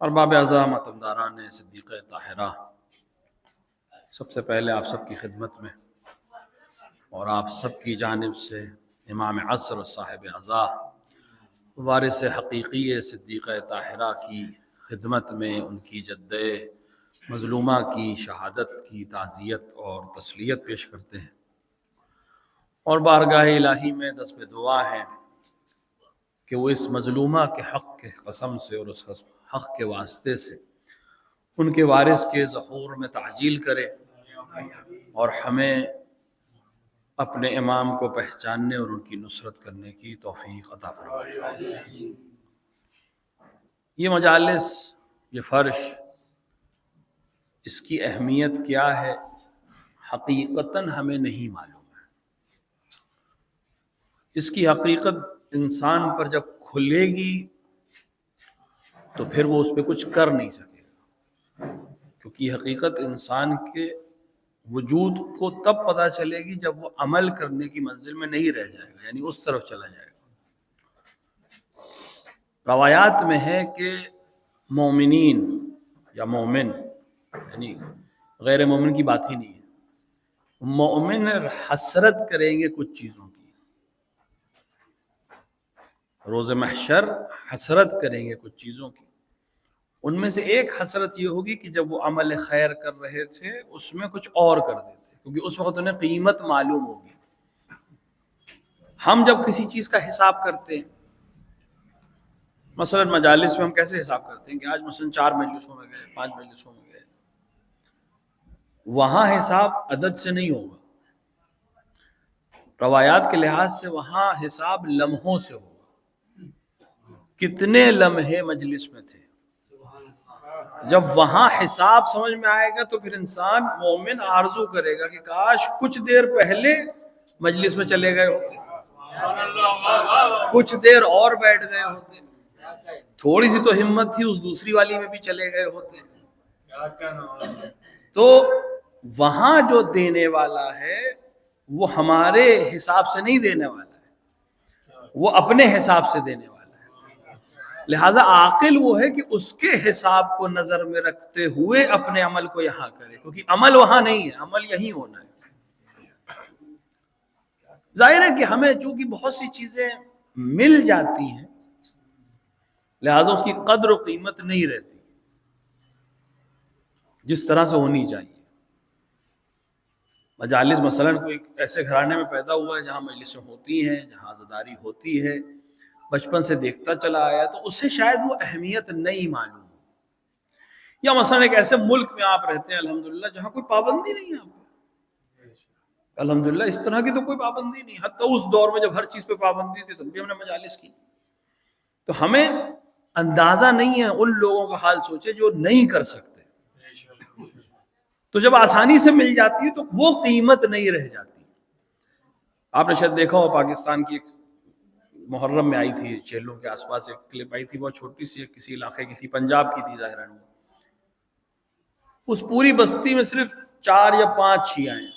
ارباب اعظم ماتمداران صدیقہ طاہرہ، سب سے پہلے آپ سب کی خدمت میں اور آپ سب کی جانب سے امام عصر صاحب عزا وارث حقیقی صدیقہ طاہرہ کی خدمت میں ان کی جد مظلومہ کی شہادت کی تعزیت اور تسلیت پیش کرتے ہیں، اور بارگاہ الہی میں دست دعا ہے کہ وہ اس مظلومہ کے حق کے قسم سے اور اس حق کے واسطے سے ان کے وارث کے ظہور میں تعجیل کرے اور ہمیں اپنے امام کو پہچاننے اور ان کی نصرت کرنے کی توفیق عطا فرمائے۔ یہ مجالس، یہ فرش، اس کی اہمیت کیا ہے حقیقتاً ہمیں نہیں معلوم ہے۔ اس کی حقیقت انسان پر جب کھلے گی تو پھر وہ اس پہ کچھ کر نہیں سکے گا، کیونکہ یہ حقیقت انسان کے وجود کو تب پتہ چلے گی جب وہ عمل کرنے کی منزل میں نہیں رہ جائے گا، یعنی اس طرف چلا جائے گا۔ روایات میں ہے کہ مومنین یا مومن، یعنی غیر مومن کی بات ہی نہیں ہے، مومن حسرت کریں گے کچھ چیزوں کی، روز محشر حسرت کریں گے کچھ چیزوں کی۔ ان میں سے ایک حسرت یہ ہوگی کہ جب وہ عمل خیر کر رہے تھے اس میں کچھ اور کر دیتے، کیونکہ اس وقت انہیں قیمت معلوم ہوگی۔ ہم جب کسی چیز کا حساب کرتے ہیں، مثلا مجالس میں ہم کیسے حساب کرتے ہیں کہ آج مثلا 4 مجلسوں میں گئے، 5 مجلسوں میں گئے، وہاں حساب عدد سے نہیں ہوگا، روایات کے لحاظ سے وہاں حساب لمحوں سے ہوگا، کتنے لمحے مجلس میں تھے۔ جب وہاں حساب سمجھ میں آئے گا تو پھر انسان مومن آرزو کرے گا کہ کاش کچھ دیر پہلے مجلس میں چلے گئے ہوتے، کچھ دیر اور بیٹھ گئے ہوتے، تھوڑی سی تو ہمت تھی اس دوسری والی میں بھی چلے گئے ہوتے۔ تو وہاں جو دینے والا ہے وہ ہمارے حساب سے نہیں دینے والا ہے، وہ اپنے حساب سے دینے والا ہے۔ لہذا عاقل وہ ہے کہ اس کے حساب کو نظر میں رکھتے ہوئے اپنے عمل کو یہاں کرے، کیونکہ عمل وہاں نہیں ہے، عمل یہیں ہونا ہے۔ ظاہر ہے کہ ہمیں چونکہ بہت سی چیزیں مل جاتی ہیں لہذا اس کی قدر و قیمت نہیں رہتی جس طرح سے ہونی چاہیے۔ مجالس مثلا کوئی ایسے گھرانے میں پیدا ہوا ہے جہاں مجلسیں ہوتی ہیں، جہاں عزاداری ہوتی ہے، بچپن سے دیکھتا چلا آیا، تو اسے شاید وہ اہمیت نہیں معلوم ہو۔ یا مثلا ایک ایسے ملک میں آپ رہتے ہیں الحمدللہ جہاں کوئی پابندی نہیں ہے آپ کو، الحمدللہ اس طرح کی تو کوئی پابندی نہیں، حتیٰ اس دور میں جب ہر چیز پہ پابندی تھی تب بھی ہم نے مجالس کی۔ تو ہمیں اندازہ نہیں ہے ان لوگوں کا حال، سوچے جو نہیں کر سکتے، تو جب آسانی سے مل جاتی ہے تو وہ قیمت نہیں رہ جاتی۔ آپ نے شاید دیکھا ہو پاکستان کی ایک محرم میں آئی تھی، چیلوں کے آس پاس ایک کلپ آئی تھی، بہت چھوٹی سی، کسی علاقے کی تھی، پنجاب کی تھی ظاہراً۔ اس پوری بستی میں صرف 4 یا 5 شیعہ ہیں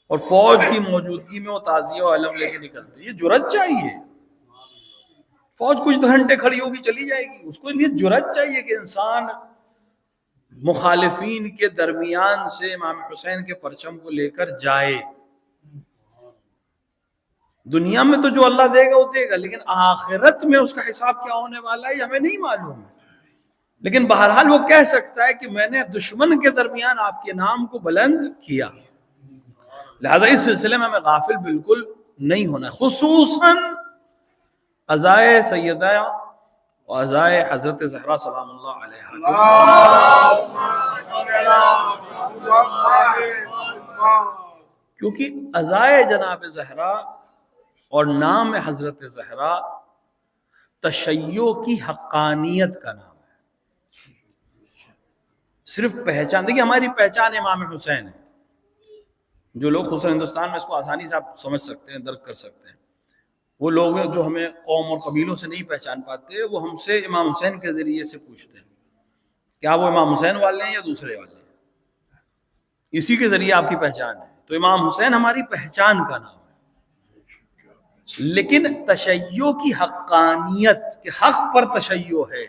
اور فوج کی موجودگی میں وہ تعزیہ و علم لے کے نکلتے۔ یہ جرأت چاہیے، فوج کچھ گھنٹے کھڑی ہوگی چلی جائے گی، اس کو یہ جرأت چاہیے کہ انسان مخالفین کے درمیان سے امام حسین کے پرچم کو لے کر جائے۔ دنیا میں تو جو اللہ دے گا وہ دے گا، لیکن آخرت میں اس کا حساب کیا ہونے والا ہے یہ ہمیں نہیں معلوم ہے۔ لیکن بہرحال وہ کہہ سکتا ہے کہ میں نے دشمن کے درمیان آپ کے نام کو بلند کیا۔ لہذا اس سلسلے میں ہمیں غافل بالکل نہیں ہونا، خصوصاً عزائے سیدہ اور عزائے حضرت زہرا سلام اللہ علیہا، کیونکہ عزائے جناب زہرا اور نام حضرت زہرا تشیع کی حقانیت کا نام ہے۔ صرف پہچان، دیکھیے ہماری پہچان امام حسین ہے، جو لوگ خصوصاً ہندوستان میں اس کو آسانی سے آپ سمجھ سکتے ہیں، درک کر سکتے ہیں۔ وہ لوگ جو ہمیں قوم اور قبیلوں سے نہیں پہچان پاتے، وہ ہم سے امام حسین کے ذریعے سے پوچھتے ہیں کیا وہ امام حسین والے ہیں یا دوسرے والے ہیں، اسی کے ذریعے آپ کی پہچان ہے۔ تو امام حسین ہماری پہچان کا نام ہے، لیکن تشیع کی حقانیت کہ حق پر تشیع ہے،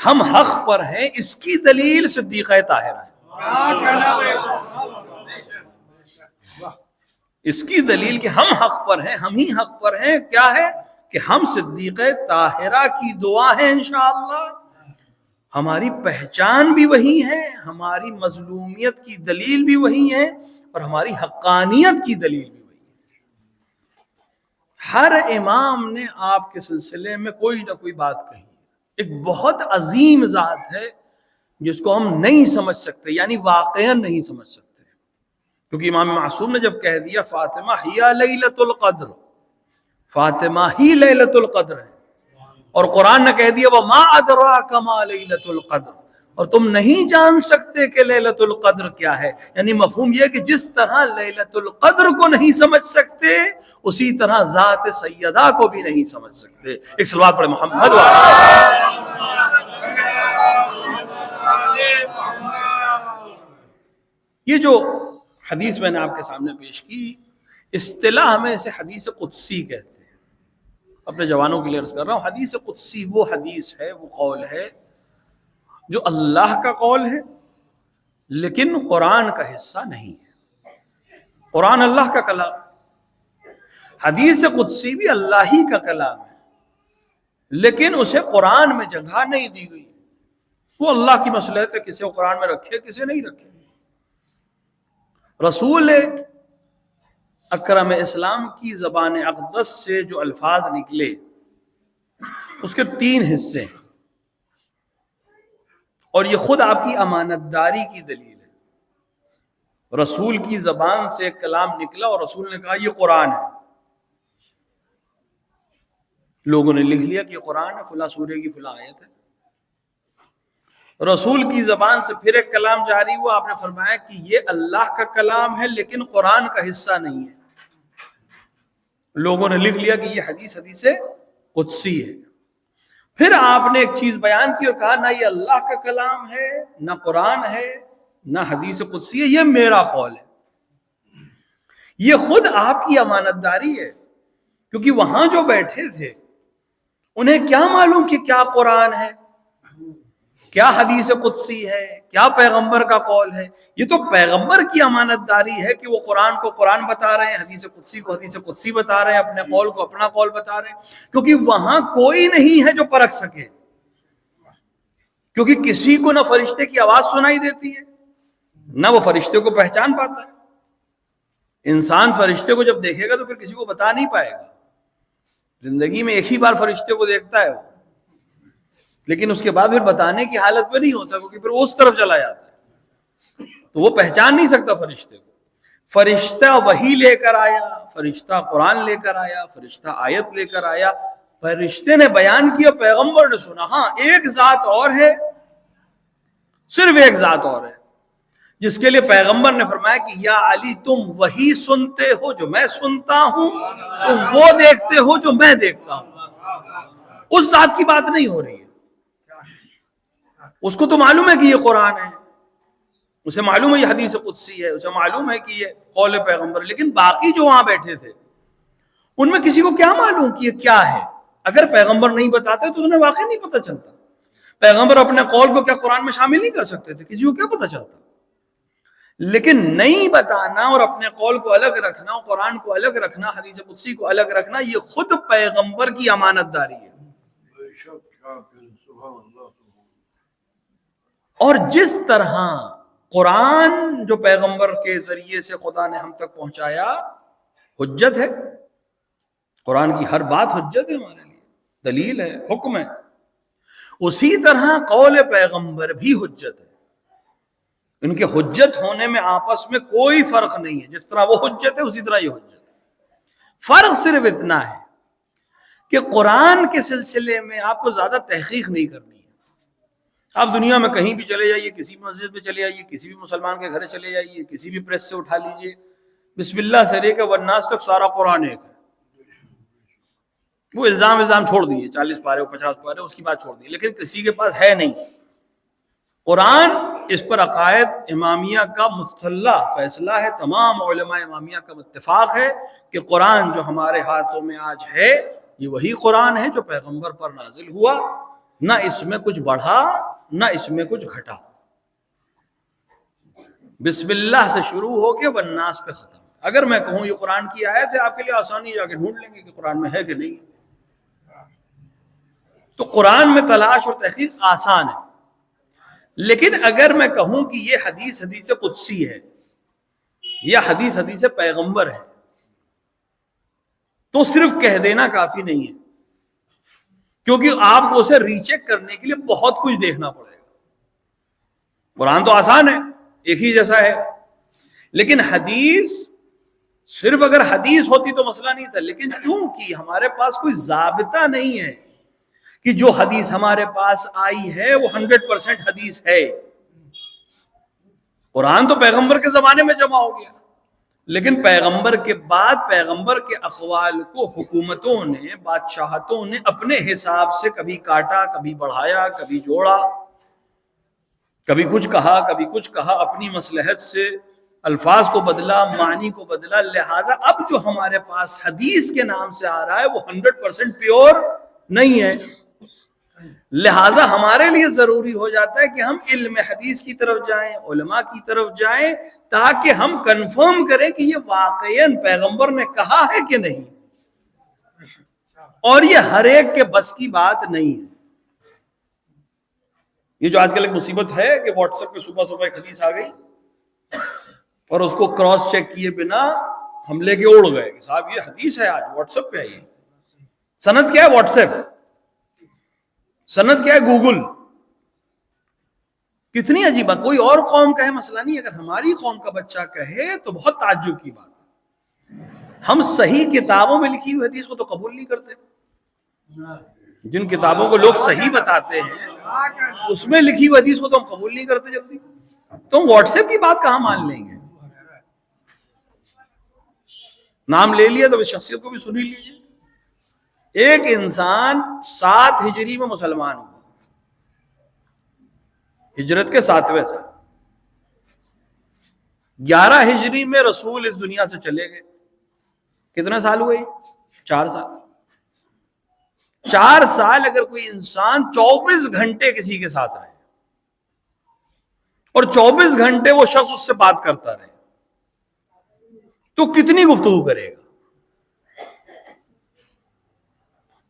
ہم حق پر ہیں، اس کی دلیل صدیقہ طاہرہ ہے۔ اس کی دلیل کہ ہم حق پر ہیں، ہم ہی حق پر ہیں، کیا ہے کہ ہم صدیقہ طاہرہ کی دعا ہے انشاءاللہ۔ ہماری پہچان بھی وہی ہے، ہماری مظلومیت کی دلیل بھی وہی ہے، اور ہماری حقانیت کی دلیل بھی وہی ہے۔ ہر امام نے آپ کے سلسلے میں کوئی نہ کوئی بات کہی۔ ایک بہت عظیم ذات ہے جس کو ہم نہیں سمجھ سکتے، یعنی واقعا نہیں سمجھ سکتے، کیونکہ امام معصوم نے جب کہہ دیا فاطمہ ہی لیلۃ القدر، فاطمہ ہی لیلۃ القدر ہے، اور قرآن نے کہہ دیا وما ادراک ما لیلۃ القدر، اور تم نہیں جان سکتے کہ لیلۃ القدر کیا ہے، یعنی مفہوم یہ کہ جس طرح لیلۃ القدر کو نہیں سمجھ سکتے اسی طرح ذات سیدہ کو بھی نہیں سمجھ سکتے۔ ایک صلوات پڑھے محمد یہ جو حدیث میں نے آپ کے سامنے پیش کی، اصطلاح میں اسے حدیث قدسی کہتے ہیں۔ اپنے جوانوں کے لیے عرض کر رہا ہوں، حدیث قدسی وہ حدیث ہے، وہ قول ہے جو اللہ کا قول ہے لیکن قرآن کا حصہ نہیں ہے۔ قرآن اللہ کا کلام، حدیث قدسی بھی اللہ ہی کا کلام ہے لیکن اسے قرآن میں جگہ نہیں دی گئی۔ وہ اللہ کی مصلحت ہے، کسی کو قرآن میں رکھے کسی نہیں رکھے۔ رسول اکرم اسلام کی زبان اقدس سے جو الفاظ نکلے اس کے 3 حصے ہیں، اور یہ خود آپ کی امانت داری کی دلیل ہے۔ رسول کی زبان سے ایک کلام نکلا اور رسول نے کہا یہ قرآن ہے، لوگوں نے لکھ لیا کہ یہ قرآن ہے، فلاں سورہ کی فلاں آیت ہے۔ رسول کی زبان سے پھر ایک کلام جاری ہوا، آپ نے فرمایا کہ یہ اللہ کا کلام ہے لیکن قرآن کا حصہ نہیں ہے، لوگوں نے لکھ لیا کہ یہ حدیث قدسی ہے۔ پھر آپ نے ایک چیز بیان کی اور کہا نہ یہ اللہ کا کلام ہے، نہ قرآن ہے، نہ حدیث قدسی ہے، یہ میرا قول ہے۔ یہ خود آپ کی امانت داری ہے، کیونکہ وہاں جو بیٹھے تھے انہیں کیا معلوم کہ کیا قرآن ہے، کیا حدیث قدسی ہے، کیا پیغمبر کا قول ہے۔ یہ تو پیغمبر کی امانت داری ہے کہ وہ قرآن کو قرآن بتا رہے ہیں، حدیث قدسی کو حدیث قدسی بتا رہے ہیں، اپنے قول کو اپنا قول بتا رہے ہیں، کیونکہ وہاں کوئی نہیں ہے جو پرکھ سکے، کیونکہ کسی کو نہ فرشتے کی آواز سنائی دیتی ہے نہ وہ فرشتے کو پہچان پاتا ہے۔ انسان فرشتے کو جب دیکھے گا تو پھر کسی کو بتا نہیں پائے گا، زندگی میں ایک ہی بار فرشتے کو دیکھتا ہے وہ، لیکن اس کے بعد پھر بتانے کی حالت پہ نہیں ہوتا، کیونکہ پھر اس طرف چلا جاتا ہے، تو وہ پہچان نہیں سکتا فرشتے کو۔ فرشتہ وحی لے کر آیا، فرشتہ قرآن لے کر آیا، فرشتہ آیت لے کر آیا، فرشتے نے بیان کیا، پیغمبر نے سنا۔ ہاں ایک ذات اور ہے، صرف ایک ذات اور ہے جس کے لیے پیغمبر نے فرمایا کہ یا علی تم وہی سنتے ہو جو میں سنتا ہوں، تم وہ دیکھتے ہو جو میں دیکھتا ہوں۔ اس ذات کی بات نہیں ہو رہی ہے، اس کو تو معلوم ہے کہ یہ قرآن ہے، اسے معلوم ہے یہ حدیث قدسی ہے، اسے معلوم ہے کہ یہ قول پیغمبر، لیکن باقی جو وہاں بیٹھے تھے ان میں کسی کو کیا معلوم کہ یہ کیا ہے؟ اگر پیغمبر نہیں بتاتے تو انہیں واقعی نہیں پتہ چلتا۔ پیغمبر اپنے قول کو کیا قرآن میں شامل نہیں کر سکتے تھے؟ کسی کو کیا پتہ چلتا؟ لیکن نہیں بتانا اور اپنے قول کو الگ رکھنا، قرآن کو الگ رکھنا، حدیث قدسی کو الگ رکھنا، یہ خود پیغمبر کی امانت داری ہے۔ اور جس طرح قرآن جو پیغمبر کے ذریعے سے خدا نے ہم تک پہنچایا حجت ہے، قرآن کی ہر بات حجت ہے ہمارے لیے، دلیل ہے، حکم ہے، اسی طرح قول پیغمبر بھی حجت ہے۔ ان کے حجت ہونے میں آپس میں کوئی فرق نہیں ہے، جس طرح وہ حجت ہے اسی طرح یہ حجت ہے۔ فرق صرف اتنا ہے کہ قرآن کے سلسلے میں آپ کو زیادہ تحقیق نہیں کرنی ہے۔ آپ دنیا میں کہیں بھی چلے جائیے، کسی بھی مسجد میں چلے جائیے، کسی بھی مسلمان کے گھر چلے جائیے، کسی بھی پریس سے اٹھا لیجئے، بسم اللہ سے لے کے والناس تک سارا قرآن ایک ہے۔ وہ الزام چھوڑ دیے، 40 پارے 50 پارے اس کی بات چھوڑ دی، لیکن کسی کے پاس ہے نہیں قرآن۔ اس پر عقائد امامیہ کا مطلع فیصلہ ہے، تمام علماء امامیہ کا اتفاق ہے کہ قرآن جو ہمارے ہاتھوں میں آج ہے یہ وہی قرآن ہے جو پیغمبر پر نازل ہوا، نہ اس میں کچھ بڑھا نہ اس میں کچھ گھٹا. بسم اللہ سے شروع ہو کے والناس پہ ختم. اگر میں کہوں یہ قرآن کی آیت ہے، آپ کے لیے آسانی جا کے ڈھونڈ لیں گے کہ قرآن میں ہے کہ نہیں. تو قرآن میں تلاش اور تحقیق آسان ہے. لیکن اگر میں کہوں کہ یہ حدیث قدسی ہے یا حدیث پیغمبر ہے، تو صرف کہہ دینا کافی نہیں ہے، کیونکہ آپ کو اسے ری چیک کرنے کے لیے بہت کچھ دیکھنا پڑے گا. قرآن تو آسان ہے، ایک ہی جیسا ہے. لیکن حدیث، صرف اگر حدیث ہوتی تو مسئلہ نہیں تھا. لیکن چونکہ ہمارے پاس کوئی ضابطہ نہیں ہے کہ جو حدیث ہمارے پاس آئی ہے وہ 100% حدیث ہے. قرآن تو پیغمبر کے زمانے میں جمع ہو گیا، لیکن پیغمبر کے بعد پیغمبر کے اقوال کو حکومتوں نے، بادشاہتوں نے اپنے حساب سے کبھی کاٹا، کبھی بڑھایا، کبھی جوڑا، کبھی کچھ کہا، کبھی کچھ کہا، اپنی مصلحت سے الفاظ کو بدلا، معنی کو بدلا. لہٰذا اب جو ہمارے پاس حدیث کے نام سے آ رہا ہے وہ 100% پیور نہیں ہے. لہٰذا ہمارے لیے ضروری ہو جاتا ہے کہ ہم علم حدیث کی طرف جائیں، علماء کی طرف جائیں، تاکہ ہم کنفرم کریں کہ یہ واقعاً پیغمبر نے کہا ہے کہ نہیں. اور یہ ہر ایک کے بس کی بات نہیں ہے. یہ جو آج کل ایک مصیبت ہے کہ واٹس ایپ پہ صبح صبح ایک حدیث آ گئی اور اس کو کراس چیک کیے بنا ہم لے کے اڑ گئے کہ صاحب یہ حدیث ہے، آج واٹس ایپ پہ آئی ہے. سند کیا ہے واٹس ایپ؟ سند کیا ہے گوگل؟ کتنی عجیب بات. کوئی اور قوم کا ہے مسئلہ نہیں، اگر ہماری قوم کا بچہ کہے تو بہت تعجب کی بات. ہم صحیح کتابوں میں لکھی ہوئی حدیث کو تو قبول نہیں کرتے. جن کتابوں کو لوگ صحیح بتاتے ہیں اس میں لکھی ہوئی حدیث کو تو ہم قبول نہیں کرتے جلدی. تو ہم واٹس ایپ کی بات کہاں مان لیں گے؟ نام لے لیا تو اس شخصیت کو بھی سن ہی لیجیے. ایک انسان 7 ہجری میں مسلمان ہوا، ہجرت کے 7ویں سال. 11 ہجری میں رسول اس دنیا سے چلے گئے. کتنے سال ہوئے؟ 4 سال. 4 سال اگر کوئی انسان 24 گھنٹے کسی کے ساتھ رہے اور 24 گھنٹے وہ شخص اس سے بات کرتا رہے تو کتنی گفتگو کرے گا؟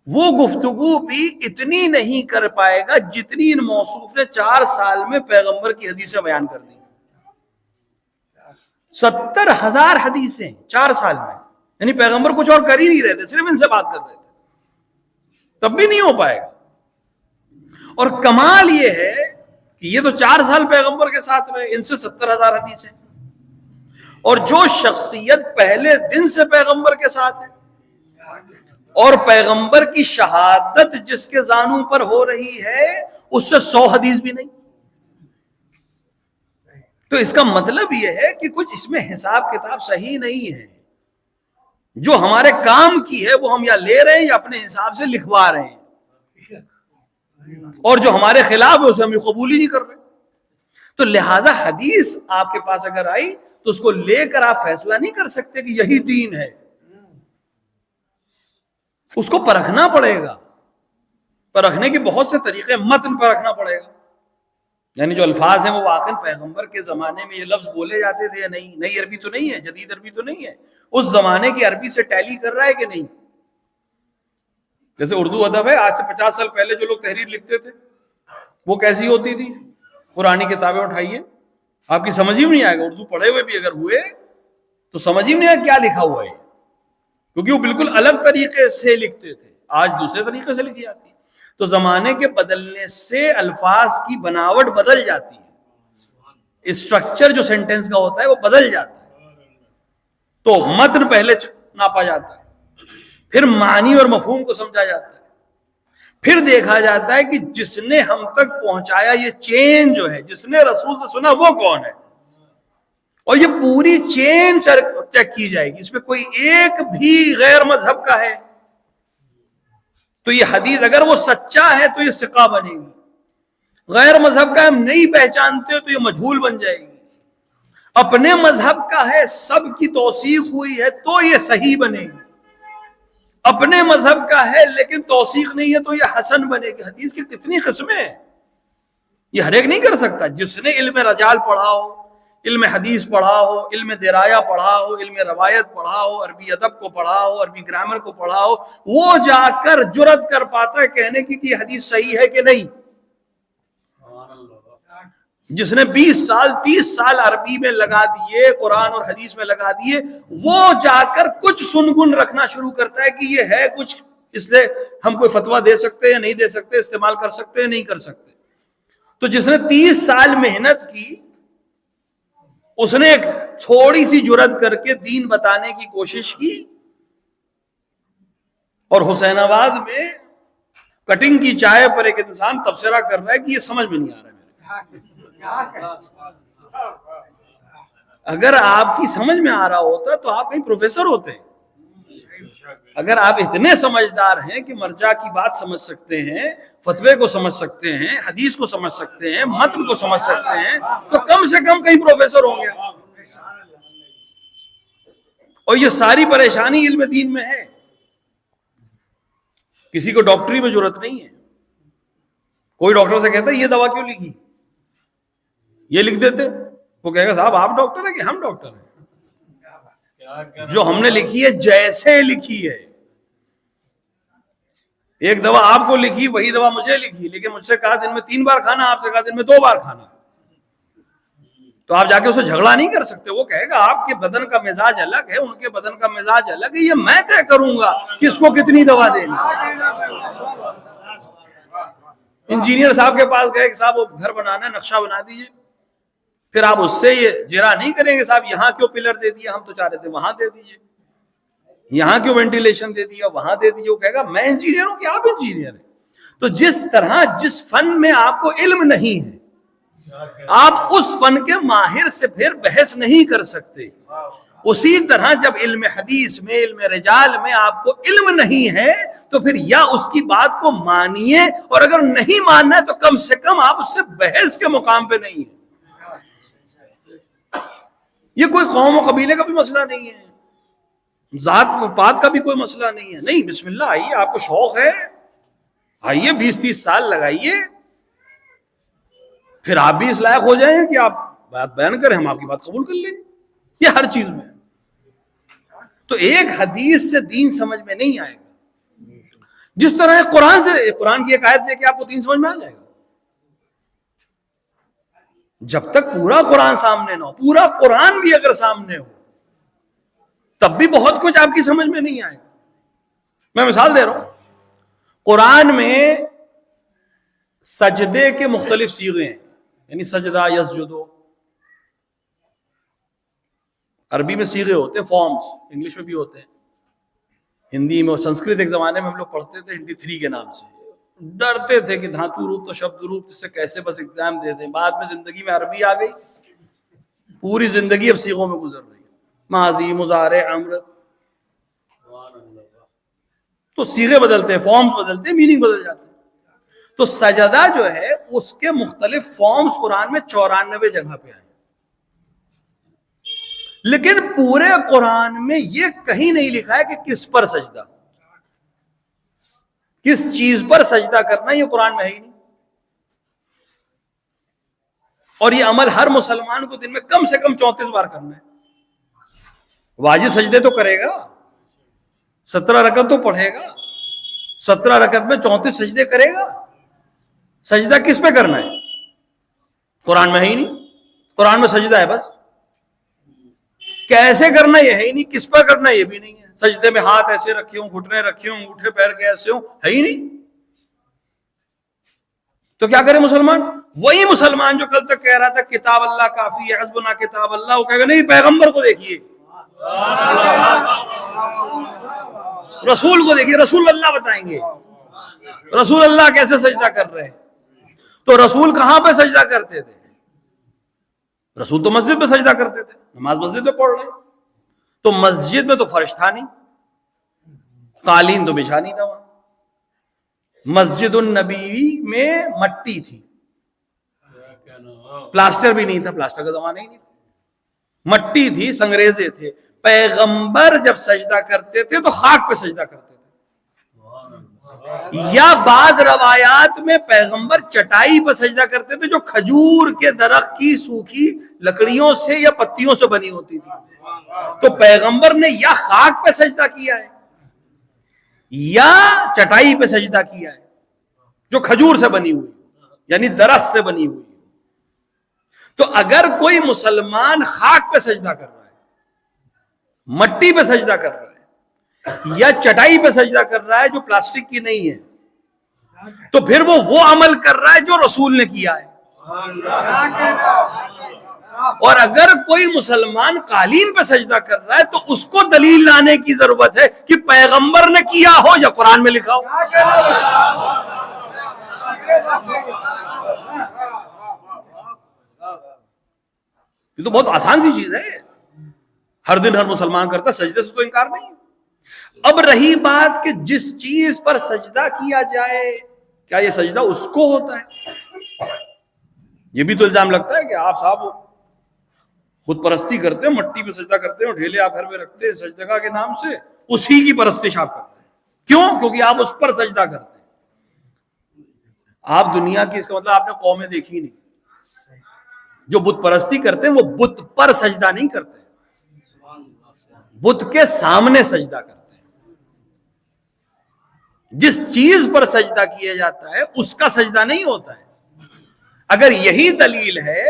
وہ گفتگو بھی اتنی نہیں کر پائے گا جتنی ان موصوف نے 4 سال میں پیغمبر کی حدیثیں بیان کر دی. 70,000 حدیثیں 4 سال میں. یعنی پیغمبر کچھ اور کر ہی نہیں رہے تھے، صرف ان سے بات کر رہے تھے. تب بھی نہیں ہو پائے گا. اور کمال یہ ہے کہ یہ تو 4 سال پیغمبر کے ساتھ رہے، ان سے 70,000 حدیثیں. اور جو شخصیت پہلے دن سے پیغمبر کے ساتھ ہے اور پیغمبر کی شہادت جس کے زانوں پر ہو رہی ہے اس سے 100 حدیث بھی نہیں. تو اس کا مطلب یہ ہے کہ کچھ اس میں حساب کتاب صحیح نہیں ہے. جو ہمارے کام کی ہے وہ ہم یا لے رہے ہیں یا اپنے حساب سے لکھوا رہے ہیں، اور جو ہمارے خلاف ہے اسے ہم قبول ہی نہیں کر رہے. تو لہٰذا حدیث آپ کے پاس اگر آئی تو اس کو لے کر آپ فیصلہ نہیں کر سکتے کہ یہی دین ہے. اس کو پرکھنا پڑے گا. پرکھنے کے بہت سے طریقے. متن پرکھنا پڑے گا، یعنی جو الفاظ ہیں وہ واقعی پیغمبر کے زمانے میں یہ لفظ بولے جاتے تھے یا نہیں. نئی عربی تو نہیں ہے، جدید عربی تو نہیں ہے، اس زمانے کی عربی سے ٹیلی کر رہا ہے کہ نہیں. جیسے اردو ادب ہے، آج سے 50 سال پہلے جو لوگ تحریر لکھتے تھے وہ کیسی ہوتی تھی؟ پرانی کتابیں اٹھائیے، آپ کی سمجھ ہی نہیں آئے گا. اردو پڑھے ہوئے بھی اگر ہوئے تو سمجھ ہی نہیں آئے کیا لکھا ہوا ہے، کیونکہ وہ بالکل الگ طریقے سے لکھتے تھے. آج دوسرے طریقے سے لکھی جاتی ہے. تو زمانے کے بدلنے سے الفاظ کی بناوٹ بدل جاتی ہے، اسٹرکچر جو سینٹینس کا ہوتا ہے وہ بدل جاتا ہے. تو متن پہلے ناپا جاتا ہے، پھر معنی اور مفہوم کو سمجھا جاتا ہے، پھر دیکھا جاتا ہے کہ جس نے ہم تک پہنچایا یہ چین جو ہے، جس نے رسول سے سنا وہ کون ہے. اور یہ پوری چین چیک کی جائے گی، اس میں کوئی ایک بھی غیر مذہب کا ہے تو یہ حدیث اگر وہ سچا ہے تو یہ ثقہ بنے گی. غیر مذہب کا ہم نہیں پہچانتے تو یہ مجہول بن جائے گی. اپنے مذہب کا ہے، سب کی توثیق ہوئی ہے تو یہ صحیح بنے گی. اپنے مذہب کا ہے لیکن توثیق نہیں ہے تو یہ حسن بنے گی. حدیث کی کتنی قسمیں ہیں, یہ ہر ایک نہیں کر سکتا. جس نے علم رجال پڑھا ہو, علم حدیث پڑھا ہو, علم درایا پڑھا ہو, علم روایت پڑھا ہو, عربی ادب کو پڑھا ہو, عربی گرامر کو پڑھا ہو, وہ جا کر جرأت کر پاتا ہے کہنے کی کہ یہ حدیث صحیح ہے کہ نہیں. جس نے 20 سال 30 سال عربی میں لگا دیے, قرآن اور حدیث میں لگا دیے, وہ جا کر کچھ سنگن رکھنا شروع کرتا ہے کہ یہ ہے کچھ, اس لیے ہم کوئی فتویٰ دے سکتے ہیں نہیں دے سکتے, استعمال کر سکتے ہیں نہیں کر سکتے. تو جس نے 30 سال محنت کی, اس نے ایک تھوڑی سی جرأت کر کے دین بتانے کی کوشش کی, اور حسین آباد میں کٹنگ کی چائے پر ایک انسان تبصرہ کر رہا ہے کہ یہ سمجھ میں نہیں آ رہا ہے. اگر آپ کی سمجھ میں آ رہا ہوتا تو آپ کہیں پروفیسر ہوتے. اگر آپ اتنے سمجھدار ہیں کہ مرجع کی بات سمجھ سکتے ہیں, فتوے کو سمجھ سکتے ہیں, حدیث کو سمجھ سکتے ہیں, متن کو سمجھ سکتے ہیں, تو کم سے کم کہیں پروفیسر ہوں گے. اور یہ ساری پریشانی علم دین میں ہے. کسی کو ڈاکٹری میں ضرورت نہیں ہے. کوئی ڈاکٹر سے کہتا ہے یہ دوا کیوں لکھی, یہ لکھ دیتے, وہ کہے گا صاحب آپ ڈاکٹر ہیں کہ ہم ڈاکٹر ہیں. جو ہم نے لکھی ہے جیسے لکھی ہے, ایک دوا آپ کو لکھی وہی دوا مجھے لکھی, لیکن مجھ سے کہا دن میں 3 بار کھانا, آپ سے کہا دن میں 2 بار کھانا, تو آپ جا کے اسے جھگڑا نہیں کر سکتے. وہ کہے گا آپ کے بدن کا مزاج الگ ہے, ان کے بدن کا مزاج الگ ہے, یہ میں طے کروں گا کس کو کتنی دوا دینی. انجینئر صاحب کے پاس گئے کہ صاحب وہ گھر بنانا ہے, نقشہ بنا دیجئے. پھر آپ اس سے یہ جرا نہیں کریں گے صاحب یہاں کیوں پلر دے دیا, ہم تو چاہ رہے تھے وہاں دے دیجئے, یہاں کیوں وینٹیلیشن دے دیا, وہاں دے دیجئے. وہ کہے گا میں انجینئر ہوں کہ آپ انجینئر ہیں. تو جس طرح جس فن میں آپ کو علم نہیں ہے, آپ اس فن کے ماہر سے پھر بحث نہیں کر سکتے. اسی طرح جب علم حدیث میں, علم رجال میں آپ کو علم نہیں ہے, تو پھر یا اس کی بات کو مانیے, اور اگر نہیں ماننا ہے تو کم سے کم آپ اس سے بحث کے مقام پہ نہیں ہیں. یہ کوئی قوم و قبیلے کا بھی مسئلہ نہیں ہے, ذات و پات کا بھی کوئی مسئلہ نہیں ہے. نہیں, بسم اللہ آئیے, آپ کو شوق ہے آئیے, 20-30 سال لگائیے, پھر آپ بھی اس لائق ہو جائیں کہ آپ بات بیان کریں, ہم آپ کی بات قبول کر لیں. یہ ہر چیز میں. تو ایک حدیث سے دین سمجھ میں نہیں آئے گا, جس طرح قرآن سے, قرآن کی ایک آیت لے کے آپ کو دین سمجھ میں آ جائے گا. جب تک پورا قرآن سامنے نہ ہو, پورا قرآن بھی اگر سامنے ہو, تب بھی بہت کچھ آپ کی سمجھ میں نہیں آئے گا. میں مثال دے رہا ہوں, قرآن میں سجدے کے مختلف صیغے ہیں, یعنی سجدہ, یسجدو. عربی میں صیغے ہوتے ہیں, فارمز, انگلش میں بھی ہوتے ہیں, ہندی میں. سنسکرت ایک زمانے میں ہم لوگ پڑھتے تھے ہندی 3 کے نام سے, ڈرتے تھے کہ دھاتو روپ تو شبد روپ, اس سے کیسے بس ایگزام دے دیں. بعد میں زندگی میں عربی آ گئی, پوری زندگی اب صیغوں میں گزر رہی ہے, ماضی, مضارع, امر. تو صیغے بدلتے ہیں, فارمز بدلتے ہیں, میننگ بدل جاتے ہیں. تو سجدہ جو ہے اس کے مختلف فارمز قرآن میں 94 جگہ پہ آئے, لیکن پورے قرآن میں یہ کہیں نہیں لکھا ہے کہ کس پر سجدہ, کس چیز پر سجدہ کرنا, یہ قرآن میں ہے ہی نہیں. اور یہ عمل ہر مسلمان کو دن میں کم سے کم 34 بار کرنا ہے. واجب سجدے تو کرے گا, 17 رکعت تو پڑھے گا, 17 رکعت میں 34 سجدے کرے گا. سجدہ کس پہ کرنا ہے؟ قرآن میں ہے ہی نہیں. قرآن میں سجدہ ہے بس, کیسے کرنا یہ ہے ہی نہیں, کس پر کرنا یہ بھی نہیں ہے. سجدے میں ہاتھ ایسے رکھے ہوں, گھٹنے رکھے ہوں, انگوٹھے پیر کے ایسے ہوں, ہے ہی نہیں. تو کیا کرے مسلمان؟ وہی مسلمان جو کل تک کہہ رہا تھا کتاب اللہ کافی ہے, حسبنا کتاب اللہ, وہ کہے گا نہیں, پیغمبر کو دیکھیے, رسول کو دیکھیے, رسول اللہ بتائیں گے رسول اللہ کیسے سجدہ کر رہے ہیں. تو رسول کہاں پہ سجدہ کرتے تھے؟ رسول تو مسجد میں سجدہ کرتے تھے, نماز مسجد میں پڑھ رہے. تو مسجد میں تو فرش تھا نہیں, قالین تو بچھا نہیں تھا وہاں. مسجد النبی میں مٹی تھی, پلاسٹر بھی نہیں تھا, پلاسٹر کا زمانہ ہی نہیں تھا, مٹی تھی, سنگریزے تھے. پیغمبر جب سجدہ کرتے تھے تو خاک پہ سجدہ کرتے تھے. یا بعض روایات میں پیغمبر چٹائی پر سجدہ کرتے تھے جو کھجور کے درخت کی سوکھی لکڑیوں سے یا پتیوں سے بنی ہوتی تھی. تو پیغمبر نے یا خاک پہ سجدہ کیا ہے یا چٹائی پہ سجدہ کیا ہے جو کھجور سے بنی ہوئی یعنی درخت سے بنی ہوئی. تو اگر کوئی مسلمان خاک پہ سجدہ کر رہا ہے، مٹی پہ سجدہ کر رہا ہے یا چٹائی پہ سجدہ کر رہا ہے جو پلاسٹک کی نہیں ہے، تو پھر وہ عمل کر رہا ہے جو رسول نے کیا ہے. اور اگر کوئی مسلمان قالین پہ سجدہ کر رہا ہے تو اس کو دلیل لانے کی ضرورت ہے کہ پیغمبر نے کیا ہو یا قرآن میں لکھا ہو. یہ تو بہت آسان سی چیز ہے، ہر دن ہر مسلمان کرتا، سجدے سے تو انکار نہیں. اب رہی بات کہ جس چیز پر سجدہ کیا جائے کیا یہ سجدہ اس کو ہوتا ہے؟ یہ بھی تو الزام لگتا ہے کہ آپ صاحب خود پرستی کرتے ہیں، مٹی پہ سجدہ کرتے ہیں، ڈھیلے آپ گھر میں رکھتے ہیں سجدہ کے نام سے، اسی کی پرستش آپ کرتے ہیں. کیوں؟ کیونکہ آپ اس پر سجدہ کرتے ہیں. آپ دنیا کی، اس کا مطلب آپ نے قومیں دیکھی نہیں. جو بت پرستی کرتے ہیں وہ بت پر سجدہ نہیں کرتے، بت کے سامنے سجدہ کرتے ہیں. جس چیز پر سجدہ کیا جاتا ہے اس کا سجدہ نہیں ہوتا ہے. اگر یہی دلیل ہے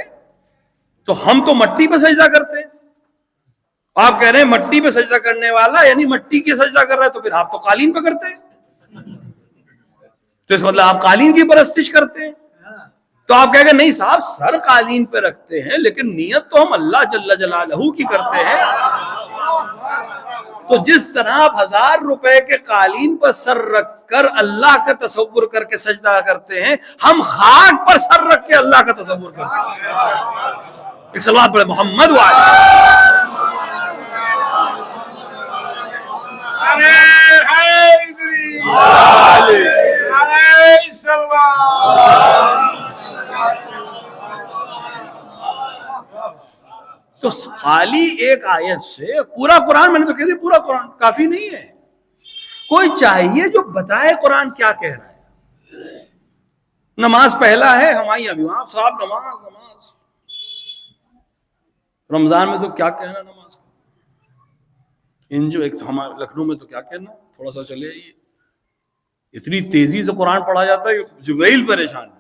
تو ہم تو مٹی پہ سجدہ کرتے ہیں. آپ کہہ رہے ہیں مٹی پہ سجدہ کرنے والا یعنی مٹی کی سجدہ کر رہا ہے، تو پھر آپ تو قالین پہ کرتے ہیں. تو اس مطلب آپ قالین کی پرستش کرتے ہیں. تو آپ کہیں گے نہیں صاحب، سر قالین پہ رکھتے ہیں لیکن نیت تو ہم اللہ جل جلالہ کی کرتے ہیں. تو جس طرح آپ 1000 روپے کے قالین پر سر رکھ کر اللہ کا تصور کر کے سجدہ کرتے ہیں، ہم خاک پر سر رکھ کے اللہ کا تصور کرتے ہیں. ایک صلوات پڑھے محمد تو خالی ایک آیت سے پورا قرآن، میں نے تو کہہ دیا پورا قرآن کافی نہیں ہے. کوئی چاہیے جو بتائے قرآن کیا کہہ رہا ہے. نماز پہلا ہے ہماری ابھی وہاں صاحب نماز رمضان میں تو کیا کہنا نماز کو. ان جو ایک ہمارے لکھنؤ میں تو کیا کہنا، تھوڑا سا چلے آئیے، اتنی تیزی سے قرآن پڑھا جاتا ہے کہ جبرائیل پریشان ہے.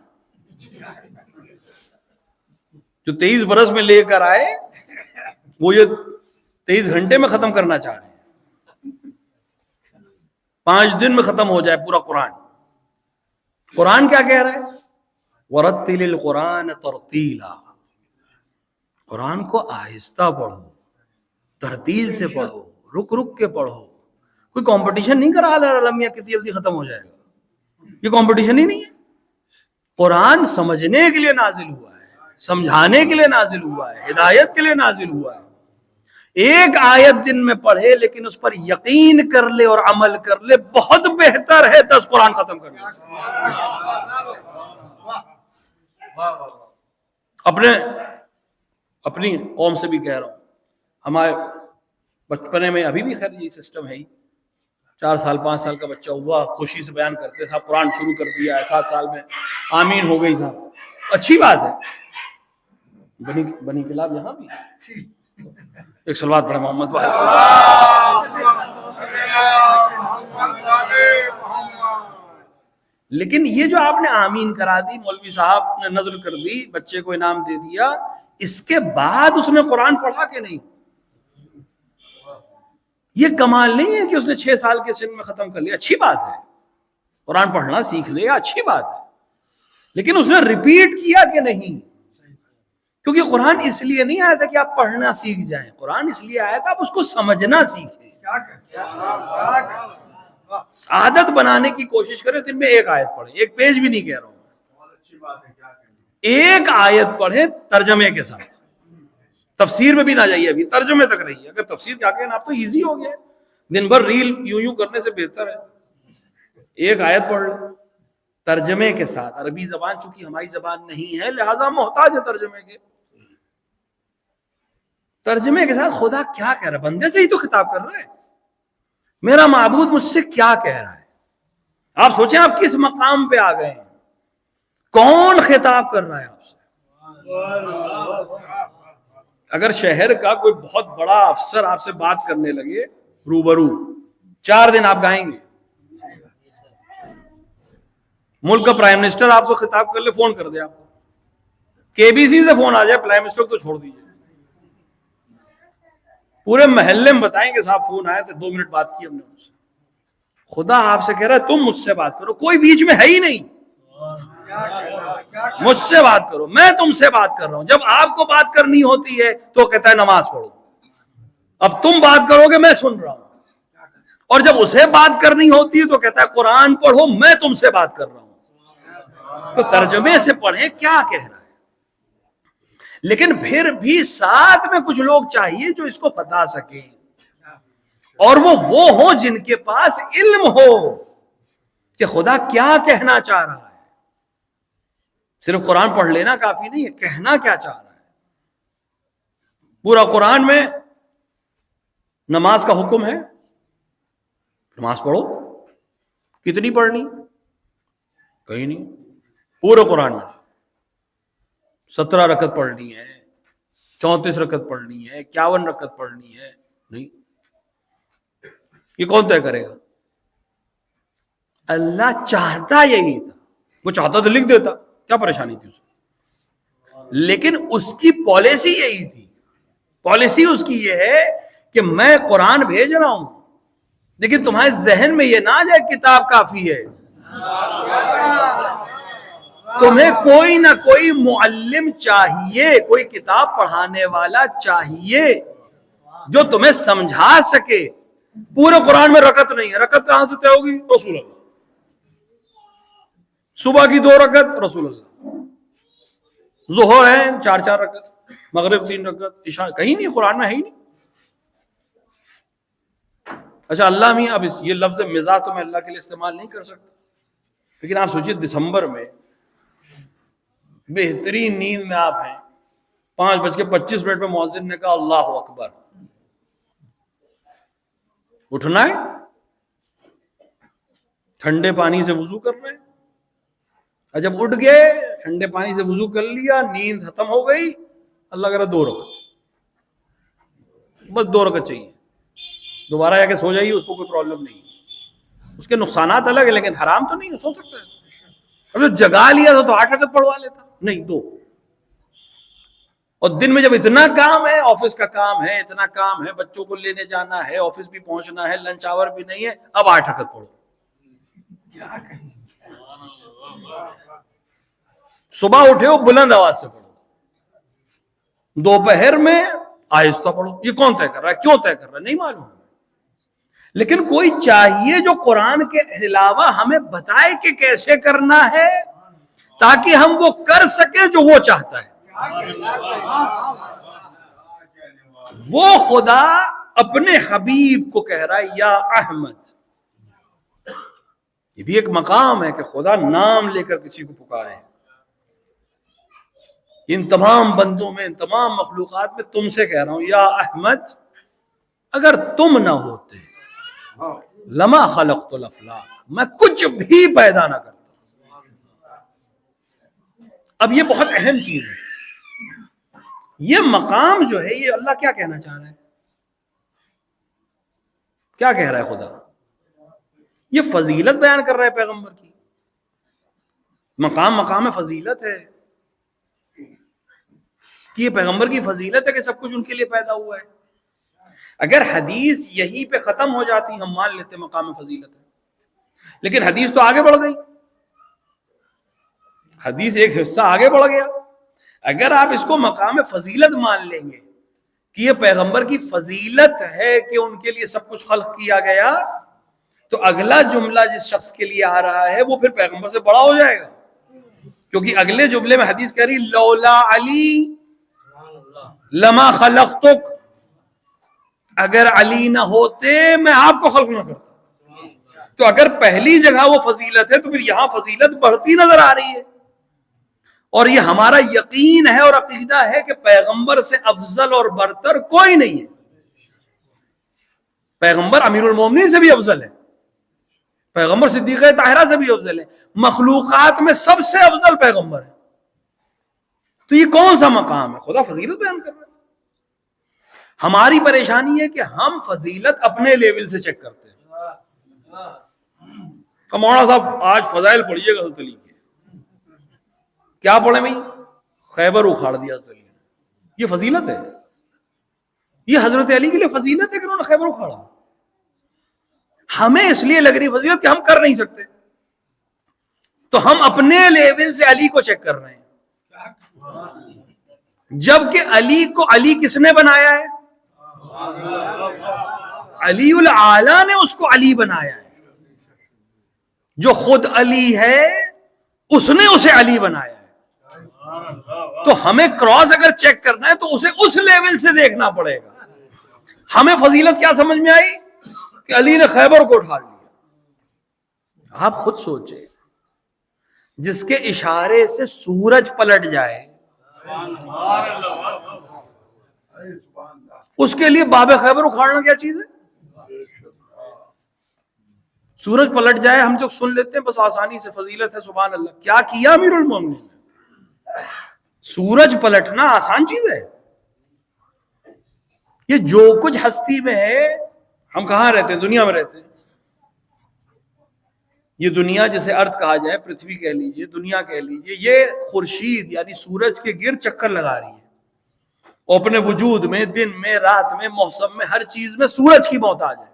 جو 23 برس میں لے کر آئے وہ یہ 23 گھنٹے میں ختم کرنا چاہ رہے ہیں. 5 دن میں ختم ہو جائے پورا قرآن. قرآن کیا کہہ رہا ہے؟ وَرَتِّلِ الْقُرْآنَ تَرْتِيلًا. قرآن کو آہستہ پڑھو، ترتیل سے پڑھو، رک رک کے پڑھو. کوئی کمپٹیشن نہیں کرا المیہ کتنی جلدی ختم ہو جائے گا، یہ کمپٹیشن ہی نہیں ہے. قرآن سمجھنے کے لیے نازل ہوا ہے، سمجھانے کے لیے نازل ہوا ہے، ہدایت کے لیے نازل ہوا ہے. ایک آیت دن میں پڑھے لیکن اس پر یقین کر لے اور عمل کر لے، بہت بہتر ہے 10 قرآن ختم کرنے سے. اپنی قوم سے بھی کہہ رہا ہوں، ہمارے بچپنے میں ابھی بھی خیر یہ سسٹم ہے ہی. 4 سال 5 سال کا بچہ ہوا خوشی سے بیان کرتے صاحب قرآن شروع کر دیا ہے، 7 سال میں آمین ہو گئی صاحب. اچھی بات ہے. بنی کلاب یہاں بھی ایک صلوات پڑھے محمد والے. لیکن یہ جو آپ نے آمین کرا دی، مولوی صاحب نے نظر کر دی، بچے کو انعام دے دیا، اس کے بعد اس نے قرآن پڑھا کہ نہیں؟ یہ کمال نہیں ہے کہ اس نے 6 سال کے سن میں ختم کر لیا. اچھی بات ہے، قرآن پڑھنا سیکھ لیا، اچھی بات ہے، لیکن اس نے ریپیٹ کیا کہ نہیں؟ کیونکہ قرآن اس لیے نہیں آیا تھا کہ آپ پڑھنا سیکھ جائیں، قرآن اس لیے آیا تھا آپ اس کو سمجھنا سیکھیں. عادت بنانے کی کوشش کریں، دن میں 1 آیت پڑھیں، 1 پیج بھی نہیں کہہ رہا ہوں، 1 آیت پڑھیں ترجمے کے ساتھ. تفسیر میں بھی نہ جائیے، ابھی ترجمے تک رہیے. اگر تفسیر کیا کہنا آپ تو ایزی ہو گیا، دن بھر ریل یوں کرنے سے بہتر ہے 1 آیت پڑھ لو ترجمے کے ساتھ. عربی زبان چونکہ ہماری زبان نہیں ہے لہذا محتاج ہے ترجمے کے. ترجمے کے ساتھ خدا کیا کہہ رہا ہے، بندے سے ہی تو خطاب کر رہا ہے. میرا معبود مجھ سے کیا کہہ رہا ہے؟ آپ سوچیں آپ کس مقام پہ آ گئے ہیں، کون خطاب کر رہا ہے آپ سے؟ اگر شہر کا کوئی بہت بڑا افسر آپ سے بات کرنے لگے روبرو، 4 دن آپ گائیں گے۔ ملک کا پرائم منسٹر آپ سے خطاب کر لے، فون کر دے آپ کو، KBC سے فون آ جائے، پرائم منسٹر تو چھوڑ دیجیے، پورے محلے میں بتائیں کہ صاحب فون آیا تھا، 2 منٹ بات کی ہم نے ان سے۔ خدا آپ سے کہہ رہا ہے تم مجھ سے بات کرو، کوئی بیچ میں ہے ہی نہیں، مجھ سے بات کرو، میں تم سے بات کر رہا ہوں۔ جب آپ کو بات کرنی ہوتی ہے تو کہتا ہے نماز پڑھو، اب تم بات کرو گے میں سن رہا ہوں، اور جب اسے بات کرنی ہوتی ہے تو کہتا ہے قرآن پڑھو، میں تم سے بات کر رہا ہوں۔ تو ترجمے سے پڑھیں کیا کہہ رہا ہے۔ لیکن پھر بھی ساتھ میں کچھ لوگ چاہیے جو اس کو بتا سکیں، اور وہ ہوں جن کے پاس علم ہو کہ خدا کیا کہنا چاہ رہا ہے۔ صرف قرآن پڑھ لینا کافی نہیں ہے، کہنا کیا چاہ رہا ہے۔ پورا قرآن میں نماز کا حکم ہے، نماز پڑھو، کتنی پڑھنی؟ کہیں نہیں، پورے قرآن میں 17 رکعت پڑھنی ہے، 34 رکعت پڑھنی ہے، 51 رکعت پڑھنی ہے، نہیں۔ یہ کون طے کرے گا؟ اللہ چاہتا یہی تھا، وہ چاہتا تو لکھ دیتا، کیا پریشانی تھی اسے؟ لیکن اس کی پالیسی یہی تھی، پالیسی اس کی یہ ہے کہ میں قرآن بھیج رہا ہوں، لیکن تمہارے ذہن میں یہ نہ آ جائے کتاب کافی ہے، تمہیں کوئی نہ کوئی معلم چاہیے، کوئی کتاب پڑھانے والا چاہیے جو تمہیں سمجھا سکے۔ پورے قرآن میں رکعت نہیں ہے، رکعت کہاں سے طے ہوگی؟ رسول اللہ۔ صبح کی 2 رکعت رسول اللہ، ظہر ہے 4 رکعت، مغرب 3 رکعت، عشاء کہیں نہیں، قرآن میں ہے ہی نہیں۔ اچھا اللہ میں اب یہ لفظ مزاح تو میں اللہ کے لیے استعمال نہیں کر سکتا، لیکن آپ سوچئے دسمبر میں بہترین نیند میں آپ ہیں، 5:25 پہ مؤذن نے کہا اللہ اکبر، اٹھنا ہے، ٹھنڈے پانی سے وضو کر رہے ہیں، اور جب اٹھ گئے ٹھنڈے پانی سے وضو کر لیا، نیند ختم ہو گئی، اللہ کہہ رہا 2 رکعت، بس 2 رکعت چاہیے، دوبارہ جا کے سو جائیے، اس کو کوئی پرابلم نہیں، اس کے نقصانات الگ ہیں لیکن حرام تو نہیں ہے، سو سکتا ہے۔ اب جو جگا لیا تھا تو 8 رکعت پڑھوا لیتا، نہیں 2۔ اور دن میں جب اتنا کام ہے، آفس کا کام ہے، اتنا کام ہے، بچوں کو لینے جانا ہے، آفس بھی پہنچنا ہے، لنچ آور بھی نہیں ہے، اب 8 رکعت پڑھو۔ صبح اٹھے ہو بلند آواز سے پڑھو، دوپہر میں آہستہ پڑھو۔ یہ کون طے کر رہا ہے؟ کیوں طے کر رہا ہے؟ نہیں معلوم، لیکن کوئی چاہیے جو قرآن کے علاوہ ہمیں بتائے کہ کیسے کرنا ہے، تاکہ ہم وہ کر سکیں جو وہ چاہتا ہے۔ وہ خدا اپنے حبیب کو کہہ رہا ہے یا احمد۔ یہ بھی ایک مقام ہے کہ خدا نام لے کر کسی کو پکارے۔ ان تمام بندوں میں، ان تمام مخلوقات میں تم سے کہہ رہا ہوں یا احمد، اگر تم نہ ہوتے لما خلقت الافلاق، میں کچھ بھی پیدا نہ کرتا۔ اب یہ بہت اہم چیز ہے، یہ مقام جو ہے، یہ اللہ کیا کہنا چاہ رہا ہے؟ کیا کہہ رہا ہے خدا؟ یہ فضیلت بیان کر رہا ہے پیغمبر کی، مقام فضیلت ہے کہ یہ پیغمبر کی فضیلت ہے کہ سب کچھ ان کے لیے پیدا ہوا ہے۔ اگر حدیث یہیں پہ ختم ہو جاتی ہم مان لیتے مقام فضیلت ہے، لیکن حدیث تو آگے بڑھ گئی، حدیث ایک حصہ آگے بڑھ گیا۔ اگر آپ اس کو مقام فضیلت مان لیں گے کہ یہ پیغمبر کی فضیلت ہے کہ ان کے لیے سب کچھ خلق کیا گیا، تو اگلا جملہ جس شخص کے لیے آ رہا ہے وہ پھر پیغمبر سے بڑا ہو جائے گا، کیونکہ اگلے جملے میں حدیث کہہ رہی لولا علی لما خلقتک، اگر علی نہ ہوتے میں آپ کو خلق نہ کرتا۔ تو اگر پہلی جگہ وہ فضیلت ہے تو پھر یہاں فضیلت بڑھتی نظر آ رہی ہے، اور یہ ہمارا یقین ہے اور عقیدہ ہے کہ پیغمبر سے افضل اور برتر کوئی نہیں ہے۔ پیغمبر امیر المومنین سے بھی افضل ہے، پیغمبر صدیقہ طاہرہ سے بھی افضل ہے، مخلوقات میں سب سے افضل پیغمبر ہے. تو یہ کون سا مقام ہے؟ خدا فضیلت بیان کر رہا ہے. ہماری پریشانی ہے کہ ہم فضیلت اپنے لیول سے چیک کرتے ہیں. مولانا صاحب آج فضائل پڑھیے گا حضرت علی کے. کیا پڑھیں بھائی؟ خیبر اکھاڑ دیا حضرت علی نے. یہ فضیلت ہے؟ یہ حضرت علی کے لیے فضیلت ہے کہ انہوں نے خیبر اکھاڑا؟ ہمیں اس لیے لگ رہی فضیلت کہ ہم کر نہیں سکتے، تو ہم اپنے لیول سے علی کو چیک کر رہے ہیں، جبکہ علی کو علی کس نے بنایا ہے؟ علی الاعلی نے اس کو علی بنایا ہے. جو خود علی ہے اس نے اسے علی بنایا ہے. تو ہمیں کراس اگر چیک کرنا ہے تو اسے اس لیول سے دیکھنا پڑے گا. ہمیں فضیلت کیا سمجھ میں آئی کہ علی نے خیبر کو اٹھا لیا. آپ خود سوچیں، جس کے اشارے سے سورج پلٹ جائے اس کے لیے باب خیبر اکھاڑنا کیا چیز ہے؟ سورج پلٹ جائے ہم جو سن لیتے ہیں بس آسانی سے، فضیلت ہے، سبحان اللہ. کیا کیا امیر المومنین نے؟ سورج پلٹنا آسان چیز ہے؟ یہ جو کچھ ہستی میں ہے، ہم کہاں رہتے ہیں؟ دنیا میں رہتے ہیں. یہ دنیا جسے ارتھ کہا جائے، پرتھوی کہہ لیجئے، دنیا کہہ لیجئے، یہ خورشید یعنی سورج کے گرد چکر لگا رہی ہے. اور اپنے وجود میں، دن میں، رات میں، موسم میں، ہر چیز میں سورج کی محتاج ہے.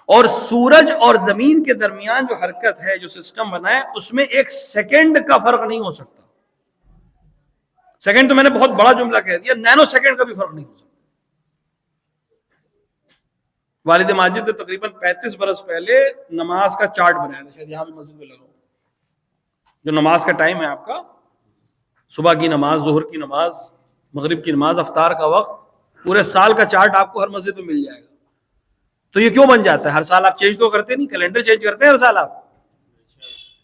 اور سورج اور زمین کے درمیان جو حرکت ہے، جو سسٹم بنا ہے، اس میں ایک سیکنڈ کا فرق نہیں ہو سکتا. سیکنڈ تو میں نے بہت بڑا جملہ کہہ دیا، نینو سیکنڈ کا بھی فرق نہیں ہو سکتا. والد ماجد نے تقریباً 35 برس پہلے نماز کا چارٹ بنایا تھا، شاید یہاں بھی مسجد میں لگا. جو نماز کا ٹائم ہے آپ کا، صبح کی نماز، ظہر کی نماز، مغرب کی نماز، افطار کا وقت، پورے سال کا چارٹ آپ کو ہر مسجد میں مل جائے گا. تو یہ کیوں بن جاتا ہے؟ ہر سال آپ چینج تو کرتے نہیں، کیلنڈر چینج کرتے ہیں ہر سال آپ،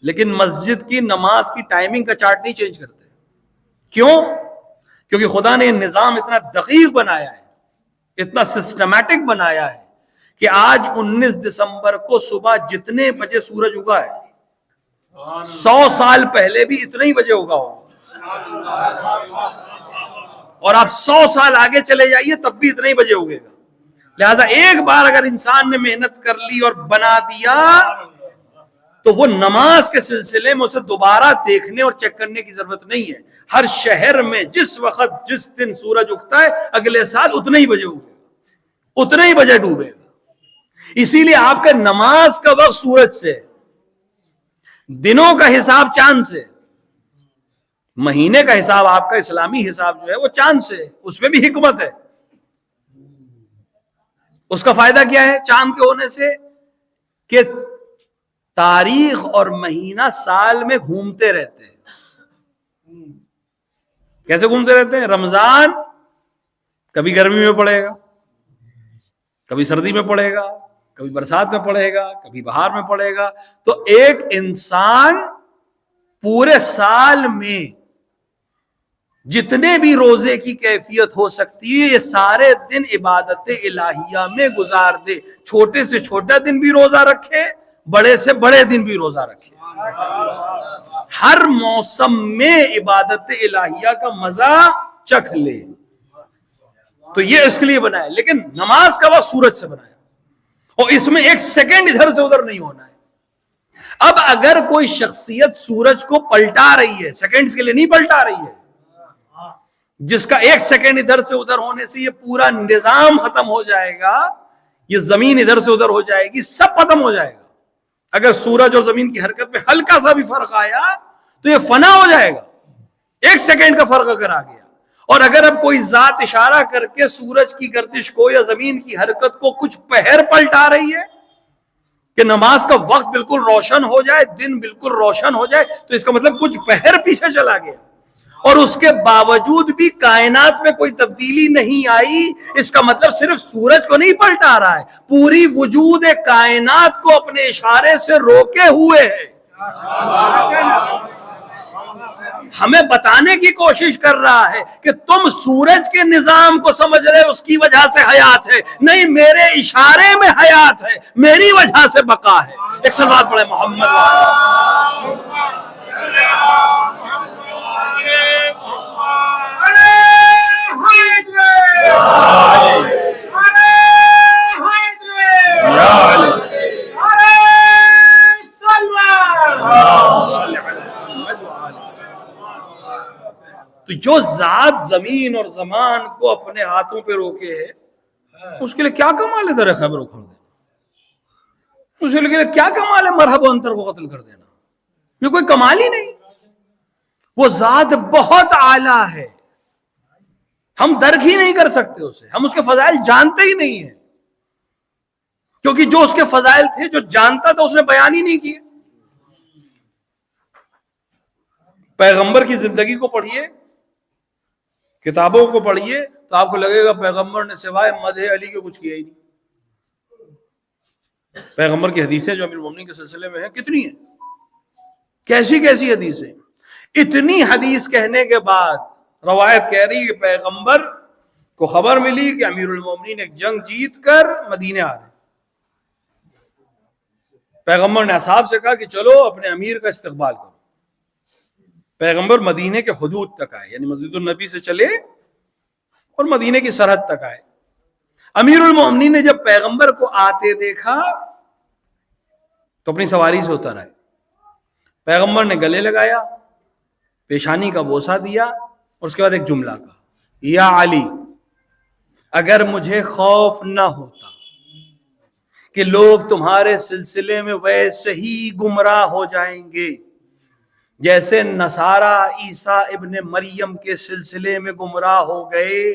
لیکن مسجد کی نماز کی ٹائمنگ کا چارٹ نہیں چینج کرتے. کیوں؟ کیونکہ خدا نے یہ نظام اتنا دقیق بنایا ہے، اتنا سسٹمیٹک بنایا ہے کہ آج 19 دسمبر کو صبح جتنے بجے سورج اگا ہے 100 سال پہلے بھی اتنے ہی بجے اگا ہوگا، اور آپ 100 سال آگے چلے جائیے تب بھی اتنے ہی بجے اگے گا. لہذا ایک بار اگر انسان نے محنت کر لی اور بنا دیا تو وہ نماز کے سلسلے میں اسے دوبارہ دیکھنے اور چیک کرنے کی ضرورت نہیں ہے. ہر شہر میں جس وقت جس دن سورج اگتا ہے اگلے سال اتنے ہی بجے اگے گا، اتنے ہی بجے ڈوبے گا. اسی لیے آپ کا نماز کا وقت سورج سے، دنوں کا حساب چاند سے، مہینے کا حساب آپ کا اسلامی حساب جو ہے وہ چاند سے. اس میں بھی حکمت ہے. اس کا فائدہ کیا ہے چاند کے ہونے سے؟ کہ تاریخ اور مہینہ سال میں گھومتے رہتے ہیں. کیسے گھومتے رہتے ہیں؟ رمضان کبھی گرمی میں پڑے گا، کبھی سردی میں پڑے گا، کبھی برسات میں پڑے گا، کبھی بہار میں پڑے گا. تو ایک انسان پورے سال میں جتنے بھی روزے کی کیفیت ہو سکتی ہے یہ سارے دن عبادت الہیہ میں گزار دے. چھوٹے سے چھوٹا دن بھی روزہ رکھے، بڑے سے بڑے دن بھی روزہ رکھے. ہر موسم میں عبادت الہیہ کا مزہ چکھ لے. تو یہ اس کے لیے بنایا. لیکن نماز کا وقت سورج سے بنایا، اور اس میں ایک سیکنڈ ادھر سے ادھر نہیں ہونا ہے. اب اگر کوئی شخصیت سورج کو پلٹا رہی ہے، سیکنڈز کے لیے نہیں پلٹا رہی ہے، جس کا ایک سیکنڈ ادھر سے ادھر ہونے سے یہ پورا نظام ختم ہو جائے گا، یہ زمین ادھر سے ادھر ہو جائے گی، سب ختم ہو جائے گا. اگر سورج اور زمین کی حرکت میں ہلکا سا بھی فرق آیا تو یہ فنا ہو جائے گا. ایک سیکنڈ کا فرق اگر آ گیا، اور اگر اب کوئی ذات اشارہ کر کے سورج کی گردش کو یا زمین کی حرکت کو کچھ پہر پلٹا رہی ہے کہ نماز کا وقت بالکل روشن ہو جائے، دن بالکل روشن ہو جائے، تو اس کا مطلب کچھ پہر پیچھے چلا گیا. اور اس کے باوجود بھی کائنات میں کوئی تبدیلی نہیں آئی. اس کا مطلب صرف سورج کو نہیں پلٹا رہا ہے، پوری وجود کائنات کو اپنے اشارے سے روکے ہوئے ہے. ہمیں بتانے کی کوشش کر رہا ہے کہ تم سورج کے نظام کو سمجھ رہے اس کی وجہ سے حیات ہے، نہیں، میرے اشارے میں حیات ہے، میری وجہ سے بقا ہے۔ ایک صلوات پڑھے محمد۔ تو جو ذات زمین اور زمان کو اپنے ہاتھوں پہ روکے ہے، اس کے لیے کیا کمال ہے در خیبر اکھڑ دینا؟ اس کے لیے کیا کمال ہے مرحب و انتر کو قتل کر دینا؟ یہ کوئی کمال ہی نہیں۔ وہ ذات بہت اعلیٰ ہے، ہم درک ہی نہیں کر سکتے اسے، ہم اس کے فضائل جانتے ہی نہیں ہیں، کیونکہ جو اس کے فضائل تھے، جو جانتا تھا، اس نے بیان ہی نہیں کیے۔ پیغمبر کی زندگی کو پڑھیے، کتابوں کو پڑھیے، تو آپ کو لگے گا پیغمبر نے سوائے مدح علی کے کچھ کیا ہی نہیں۔ پیغمبر کی حدیثیں جو امیر المومنین کے سلسلے میں ہیں کتنی ہیں، کیسی کیسی حدیثیں۔ اتنی حدیث کہنے کے بعد روایت کہہ رہی کہ پیغمبر کو خبر ملی کہ امیر المومنین ایک جنگ جیت کر مدینے آ رہے۔ پیغمبر نے اصحاب سے کہا کہ چلو اپنے امیر کا استقبال کرو۔ پیغمبر مدینے کے حدود تک آئے، یعنی مسجد النبی سے چلے اور مدینے کی سرحد تک آئے۔ امیر المومنین نے جب پیغمبر کو آتے دیکھا تو اپنی سواری سے اتر آئے۔ پیغمبر نے گلے لگایا، پیشانی کا بوسہ دیا، اور اس کے بعد ایک جملہ کہا، یا علی، اگر مجھے خوف نہ ہوتا کہ لوگ تمہارے سلسلے میں ویسے ہی گمراہ ہو جائیں گے جیسے نصارہ عیسیٰ ابن مریم کے سلسلے میں گمراہ ہو گئے،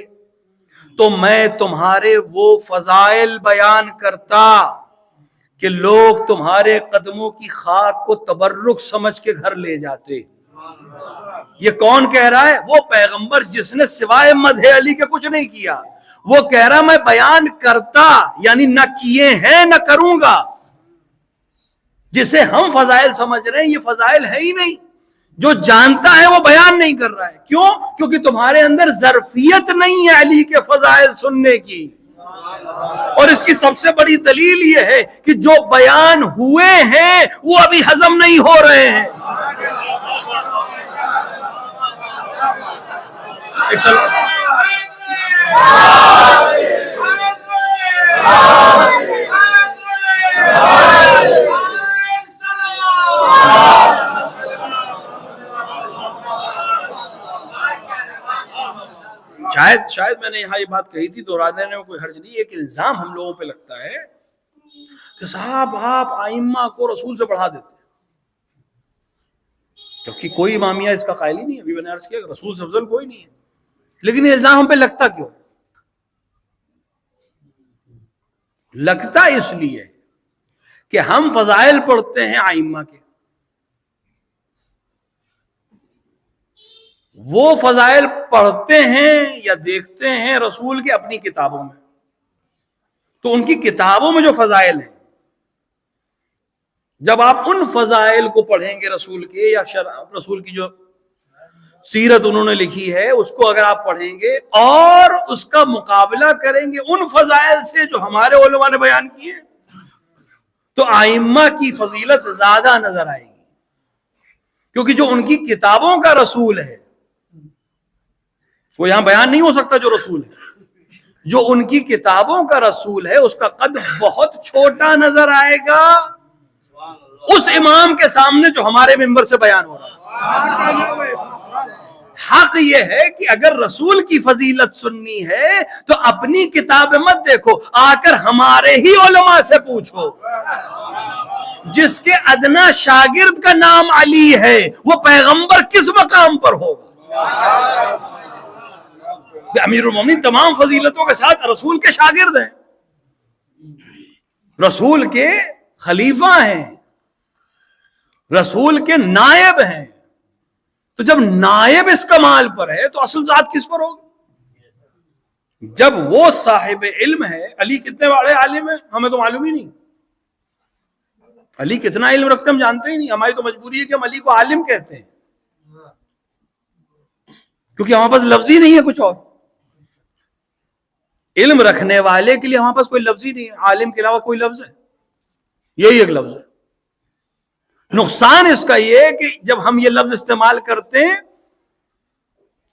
تو میں تمہارے وہ فضائل بیان کرتا کہ لوگ تمہارے قدموں کی خاک کو تبرک سمجھ کے گھر لے جاتے۔ یہ کون کہہ رہا ہے؟ وہ پیغمبر جس نے سوائے مدح علی کے کچھ نہیں کیا۔ وہ کہہ رہا میں بیان کرتا، یعنی نہ کیے ہیں نہ کروں گا۔ جسے ہم فضائل سمجھ رہے ہیں یہ فضائل ہے ہی نہیں، جو جانتا ہے وہ بیان نہیں کر رہا ہے۔ کیوں؟ کیونکہ تمہارے اندر ظرفیت نہیں ہے علی کے فضائل سننے کی۔ اور اس کی سب سے بڑی دلیل یہ ہے کہ جو بیان ہوئے ہیں وہ ابھی ہضم نہیں ہو رہے ہیں۔ شاید میں نے یہاں یہ بات کہی تھی، دہرانے میں کوئی حرج نہیں۔ ایک الزام ہم لوگوں پہ لگتا ہے کہ صاحب آپ ائمہ کو رسول سے بڑھا دیتے، کیونکہ کوئی امامیہ اس کا قائل ہی نہیں ہے۔ ابھی میں نے عرض کیا کہ رسول سے افضل کوئی نہیں ہے، لیکن یہ الزام ہم پہ لگتا کیوں؟ لگتا اس لیے کہ ہم فضائل پڑھتے ہیں ائمہ کے، وہ فضائل پڑھتے ہیں یا دیکھتے ہیں رسول کے اپنی کتابوں میں، تو ان کی کتابوں میں جو فضائل ہیں، جب آپ ان فضائل کو پڑھیں گے رسول کے، یا رسول کی جو سیرت انہوں نے لکھی ہے اس کو اگر آپ پڑھیں گے اور اس کا مقابلہ کریں گے ان فضائل سے جو ہمارے علماء نے بیان کیے، تو ائمہ کی فضیلت زیادہ نظر آئے گی، کیونکہ جو ان کی کتابوں کا رسول ہے وہ یہاں بیان نہیں ہو سکتا۔ جو رسول ہے، جو ان کی کتابوں کا رسول ہے، اس کا قد بہت چھوٹا نظر آئے گا اس امام کے سامنے جو ہمارے منبر سے بیان ہو رہا ہے۔ حق یہ ہے کہ اگر رسول کی فضیلت سننی ہے تو اپنی کتاب مت دیکھو، آ کر ہمارے ہی علماء سے پوچھو۔ جس کے ادنا شاگرد کا نام علی ہے وہ پیغمبر کس مقام پر ہوگا؟ امیر المومنین تمام فضیلتوں کے ساتھ رسول کے شاگرد ہیں، رسول کے خلیفہ ہیں، رسول کے نائب ہیں۔ تو جب نائب اس کمال پر ہے تو اصل ذات کس پر ہوگی؟ جب وہ صاحب علم ہے۔ علی کتنے بڑے عالم ہیں ہمیں تو معلوم ہی نہیں، علی کتنا علم رکھتے ہم جانتے ہی نہیں۔ ہماری تو مجبوری ہے کہ ہم علی کو عالم کہتے ہیں، کیونکہ ہمارے پاس لفظ ہی نہیں ہے کچھ اور. علم رکھنے والے کے لیے ہمارے پاس کوئی لفظ ہی نہیں ہے. عالم کے علاوہ کوئی لفظ ہے؟ یہی ایک لفظ ہے. نقصان اس کا یہ ہے کہ جب ہم یہ لفظ استعمال کرتے ہیں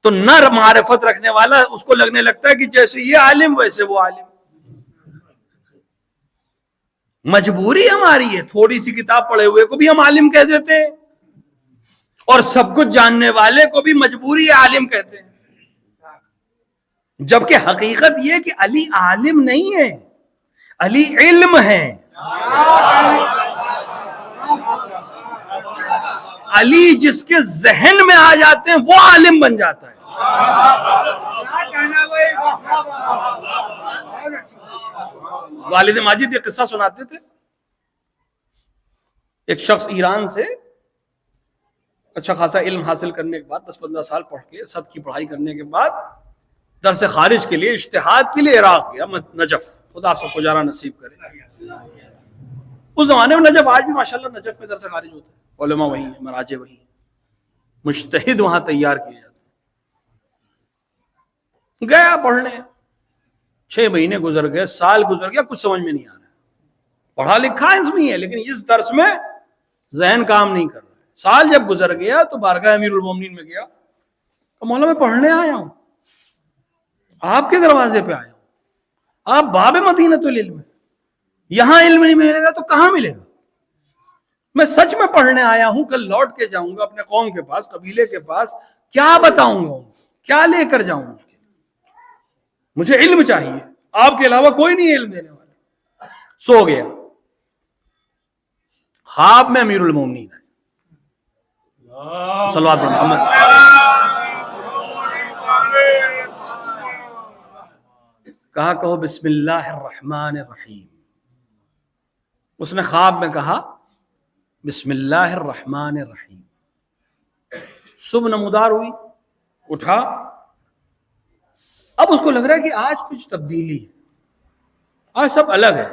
تو نہ معرفت رکھنے والا اس کو لگنے لگتا ہے کہ جیسے یہ عالم ویسے وہ عالم. مجبوری ہماری ہے, تھوڑی سی کتاب پڑھے ہوئے کو بھی ہم عالم کہہ دیتے ہیں, اور سب کچھ جاننے والے کو بھی مجبوری عالم کہتے ہیں. جبکہ حقیقت یہ کہ علی عالم نہیں ہے, علی علم ہے. علی جس کے ذہن میں آ جاتے ہیں وہ عالم بن جاتا ہے. والد ماجد یہ قصہ سناتے تھے. ایک شخص ایران سے اچھا خاصا علم حاصل کرنے کے بعد 10-15 سال پڑھ کے صد کی پڑھائی کرنے کے بعد درس خارج کے لیے اجتہاد کے لیے عراق گیا, نجف. خدا آپ سب کو جانا نصیب کرے. اس زمانے میں نجف, آج بھی ماشاءاللہ نجف میں درس خارج ہوتا ہے, علماء وہی ہیں, مراجع وہی ہیں, مجتہد وہاں تیار کیے جاتے ہیں. گیا پڑھنے, 6 مہینے گزر گئے, سال گزر گیا, کچھ سمجھ میں نہیں آ رہا. پڑھا لکھا اسمی ہے لیکن اس درس میں ذہن کام نہیں کر رہا. سال جب گزر گیا تو بارگاہ امیر المومنین میں گیا, تو مولا میں پڑھنے آیا ہوں, آپ کے دروازے پہ آیا ہوں, آپ باب مدینۃ العلم, یہاں علم نہیں ملے گا تو کہاں ملے گا؟ میں سچ میں پڑھنے آیا ہوں, کل لوٹ کے جاؤں گا اپنے قوم کے پاس, قبیلے کے پاس, کیا بتاؤں گا, کیا لے کر جاؤں گا؟ مجھے علم چاہیے, آپ کے علاوہ کوئی نہیں علم دینے والا. سو گیا. خواب میں امیر المومنین ہے, صلوات محمد, کہا کہو بسم اللہ الرحمن الرحیم. اس نے خواب میں کہا بسم اللہ الرحمن الرحیم. صبح نمودار ہوئی, اٹھا, اب اس کو لگ رہا ہے کہ آج کچھ تبدیلی ہے, آج سب الگ ہے.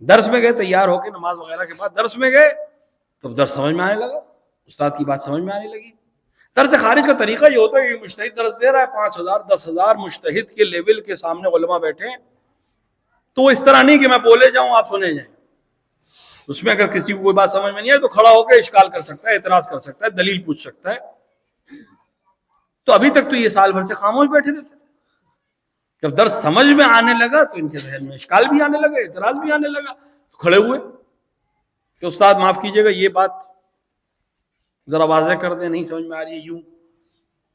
درس میں گئے, تیار ہو کے نماز وغیرہ کے بعد درس میں گئے, تب درس سمجھ میں آنے لگا, استاد کی بات سمجھ میں آنے لگی. درس خارج کا طریقہ یہ ہوتا ہے کہ مجتہد درس دے رہا ہے, 5,000 10,000 مجتہد کے لیول کے سامنے علماء بیٹھے ہیں, تو وہ اس طرح نہیں کہ میں بولے جاؤں آپ سنے جائیں. اس میں اگر کسی کو کوئی بات سمجھ میں نہیں آئے تو کھڑا ہو کے اشکال کر سکتا ہے, اعتراض کر سکتا ہے, دلیل پوچھ سکتا ہے. تو ابھی تک تو یہ سال بھر سے خاموش بیٹھے رہتے تھے. جب درس سمجھ میں آنے لگا تو ان کے ذہن میں اشکال بھی آنے لگا, اعتراض بھی آنے لگا, تو کھڑے ہوئے کہ استاد معاف کیجیے گا, یہ بات ذرا واضح کر دیں, نہیں سمجھ میں آ رہی ہے, یوں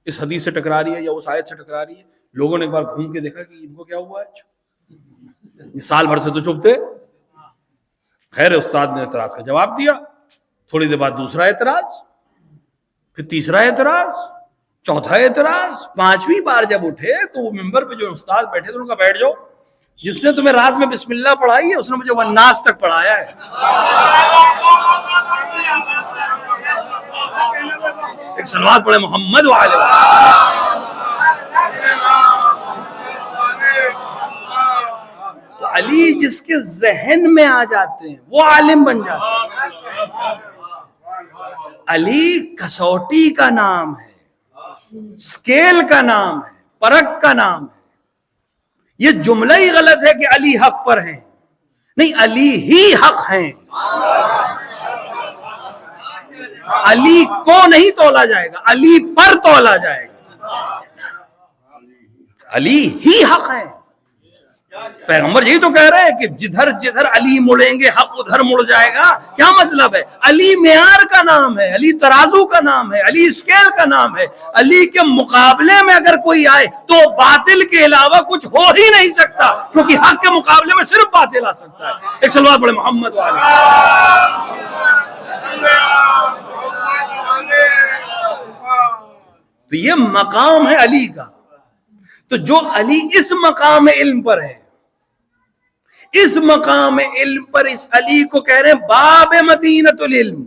اس حدیث سے ٹکرا رہی ہے یا اس آیت سے ٹکرا رہی ہے. لوگوں نے ایک بار گھوم کے دیکھا کہ ان کو کیا ہوا ہے, یہ سال بھر سے تو چپ تھے. خیر استاد نے اعتراض کا جواب دیا, تھوڑی دیر بعد دوسرا اعتراض, پھر تیسرا اعتراض, چوتھا اعتراض. 5ویں بار جب اٹھے تو وہ ممبر پہ جو استاد بیٹھے تھے ان کا بیٹھ جاؤ, جس نے تمہیں رات میں بسم اللہ پڑھائی ہے اس نے مجھے والناس تک پڑھایا ہے. ایک صلوات پڑھے محمد وعلى. علی جس کے ذہن میں آ جاتے ہیں وہ عالم بن جاتے ہیں. علی کسوٹی کا نام ہے, اسکیل کا نام ہے, پرکھ کا نام ہے. یہ جملہ ہی غلط ہے کہ علی حق پر ہیں, نہیں, علی ہی حق ہیں. علی کو نہیں تولا جائے گا, علی پر تولا جائے گا. علی ہی حق ہے. پیغمبر یہی تو کہہ رہے ہیں کہ جدھر جدھر علی مڑیں گے حق ادھر مڑ جائے گا. کیا مطلب ہے؟ علی معیار کا نام ہے, علی ترازو کا نام ہے, علی اسکیل کا نام ہے. علی کے مقابلے میں اگر کوئی آئے تو باطل کے علاوہ کچھ ہو ہی نہیں سکتا, کیونکہ حق کے مقابلے میں صرف باطل آ سکتا ہے. ایک صلوات پڑھے محمد والے. تو یہ مقام ہے علی کا. تو جو علی اس مقام علم پر ہے, اس مقام علم پر اس علی کو کہہ رہے ہیں باب مدینۃ العلم.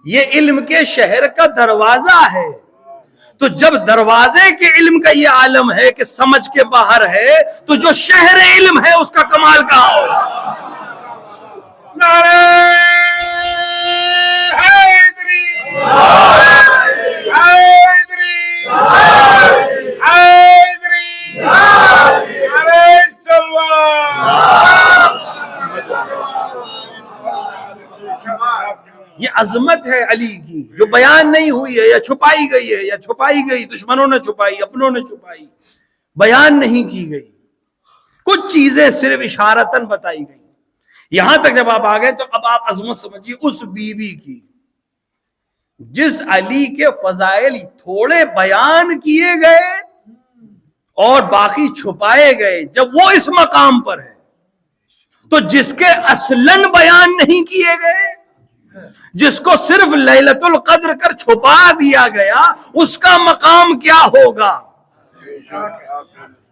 یہ علم کے شہر کا دروازہ ہے. تو جب دروازے کے علم کا یہ عالم ہے کہ سمجھ کے باہر ہے, تو جو شہر علم ہے اس کا کمال کہاں ہوگا؟ نعرہ حیدری حیدری عظمت ہے علی کی جو بیان نہیں ہوئی ہے یا چھپائی گئی ہے، یا چھپائی گئی، دشمنوں نے چھپائی، اپنوں نے چھپائی، بیان نہیں کی گئی، کچھ چیزیں صرف اشارتاً بتائی گئی۔ یہاں تک جب آپ آ گئے تو اب آپ عظمت سمجھیے اس بیوی کی جس علی کے فضائل تھوڑے بیان کیے گئے اور باقی چھپائے گئے۔ جب وہ اس مقام پر ہے تو جس کے اصلاً بیان نہیں کیے گئے، جس کو صرف لیلۃ القدر کر چھپا دیا گیا، اس کا مقام کیا ہوگا؟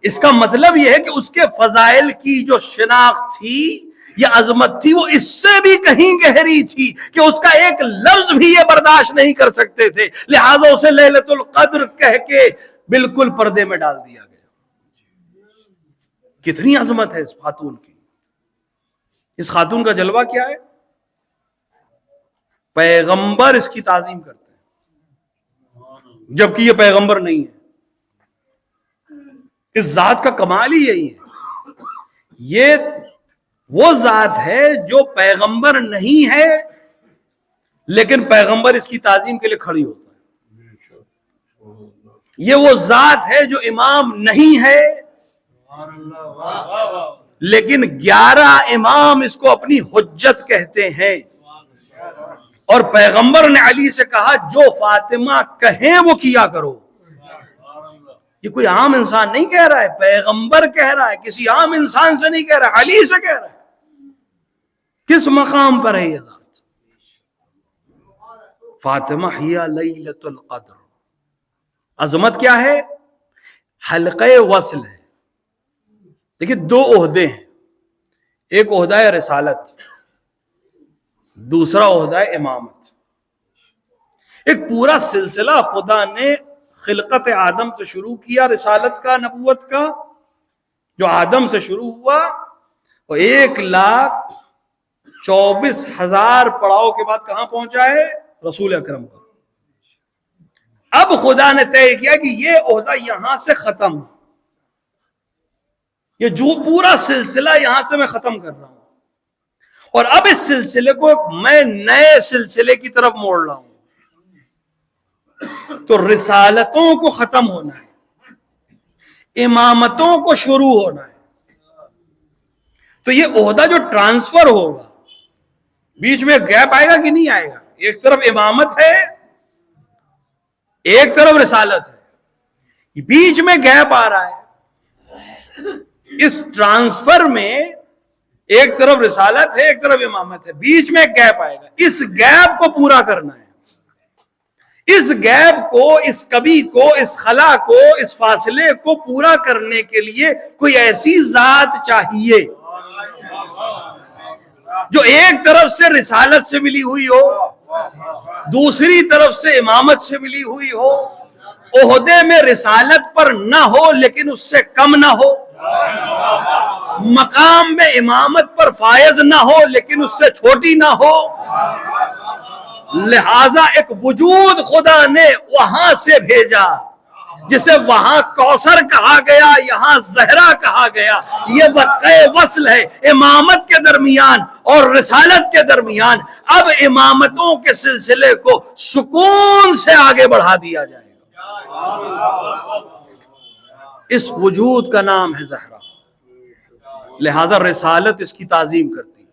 اس کا مطلب یہ ہے کہ اس کے فضائل کی جو شناخت تھی یا عظمت تھی وہ اس سے بھی کہیں گہری تھی کہ اس کا ایک لفظ بھی یہ برداشت نہیں کر سکتے تھے، لہذا اسے لیلۃ القدر کہہ کے بالکل پردے میں ڈال دیا گیا۔ کتنی عظمت ہے اس خاتون کی! اس خاتون کا جلوہ کیا ہے؟ پیغمبر اس کی تعظیم کرتے ہیں جبکہ یہ پیغمبر نہیں ہے۔ اس ذات کا کمال ہی یہی ہے، یہ وہ ذات ہے جو پیغمبر نہیں ہے لیکن پیغمبر اس کی تعظیم کے لیے کھڑی ہوتا ہے۔ یہ وہ ذات ہے جو امام نہیں ہے لیکن 11 امام اس کو اپنی حجت کہتے ہیں، اور پیغمبر نے علی سے کہا جو فاطمہ کہیں وہ کیا کرو۔ یہ کوئی عام انسان نہیں کہہ رہا ہے، پیغمبر کہہ رہا ہے، کسی عام انسان سے نہیں کہہ رہا ہے، علی سے کہہ رہا ہے۔ کس مقام پر ہے یہ ذات؟ فاطمہ ہی لیلۃ القدر۔ عظمت کیا ہے؟ حلقہ وصل ہے۔ دیکھیں 2 عہدے ہیں، ایک عہدہ ہے رسالت، دوسرا عہدہ ہے امامت۔ ایک پورا سلسلہ خدا نے خلقت آدم سے شروع کیا، رسالت کا، نبوت کا، جو آدم سے شروع ہوا اور 1,24,000 پڑاؤ کے بعد کہاں پہنچا ہے؟ رسول اکرم پر۔ اب خدا نے طے کیا کہ یہ عہدہ یہاں سے ختم، یہ جو پورا سلسلہ یہاں سے میں ختم کر رہا ہوں، اور اب اس سلسلے کو میں نئے سلسلے کی طرف موڑ رہا ہوں۔ تو رسالتوں کو ختم ہونا ہے، امامتوں کو شروع ہونا ہے۔ تو یہ عہدہ جو ٹرانسفر ہوگا، بیچ میں گیپ آئے گا کہ نہیں آئے گا؟ ایک طرف امامت ہے، ایک طرف رسالت ہے، بیچ میں گیپ آ رہا ہے۔ اس ٹرانسفر میں ایک طرف رسالت ہے، ایک طرف امامت ہے، بیچ میں گیپ آئے گا۔ اس گیپ کو پورا کرنا ہے، اس گیپ کو، اس کبھی کو، اس خلا کو، اس فاصلے کو پورا کرنے کے لیے کوئی ایسی ذات چاہیے جو ایک طرف سے رسالت سے ملی ہوئی ہو، دوسری طرف سے امامت سے ملی ہوئی ہو، عہدے میں رسالت پر نہ ہو لیکن اس سے کم نہ ہو، مقام میں امامت پر فائز نہ ہو لیکن اس سے چھوٹی نہ ہو۔ لہذا ایک وجود خدا نے وہاں سے بھیجا جسے وہاں کوثر کہا گیا، یہاں زہرا کہا گیا۔ یہ برقع وصل ہے امامت کے درمیان اور رسالت کے درمیان۔ اب امامتوں کے سلسلے کو سکون سے آگے بڑھا دیا جائے گا۔ اس وجود کا نام ہے زہرا، لہذا رسالت اس کی تعظیم کرتی ہے۔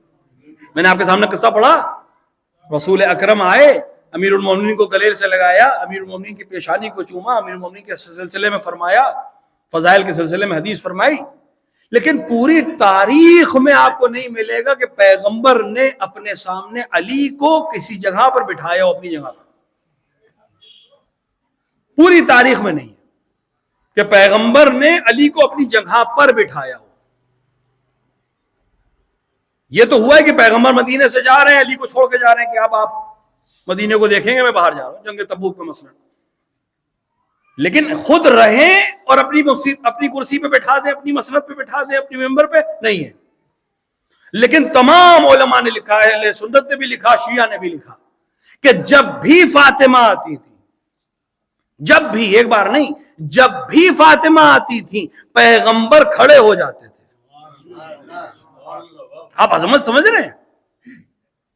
میں نے آپ کے سامنے قصہ پڑھا، رسول اکرم آئے، امیر المومنین کو گلے سے لگایا، امیر المومنین کی پیشانی کو چوما، امیر المومنین کے سلسلے میں فرمایا، فضائل کے سلسلے میں حدیث فرمائی، لیکن پوری تاریخ میں آپ کو نہیں ملے گا کہ پیغمبر نے اپنے سامنے علی کو کسی جگہ پر بٹھایا ہو، اپنی جگہ پر۔ پوری تاریخ میں نہیں کہ پیغمبر نے علی کو اپنی جگہ پر بٹھایا ہو۔ یہ تو ہوا ہے کہ پیغمبر مدینے سے جا رہے ہیں، علی کو چھوڑ کے جا رہے ہیں کہ اب آپ مدینے کو دیکھیں گے، میں باہر جا رہا ہوں جنگ تبوک میں مثلا، لیکن خود رہیں اور اپنی کرسی پہ بٹھا دیں، اپنی مسند پہ بٹھا دیں، اپنی ممبر پہ نہیں ہے۔ لیکن تمام علماء نے لکھا ہے، اہل سنت نے بھی لکھا، شیعہ نے بھی لکھا کہ جب بھی فاطمہ آتی تھی، جب بھی، ایک بار نہیں، جب بھی فاطمہ آتی تھی پیغمبر کھڑے ہو جاتے تھے۔ آپ عظمت سمجھ رہے ہیں؟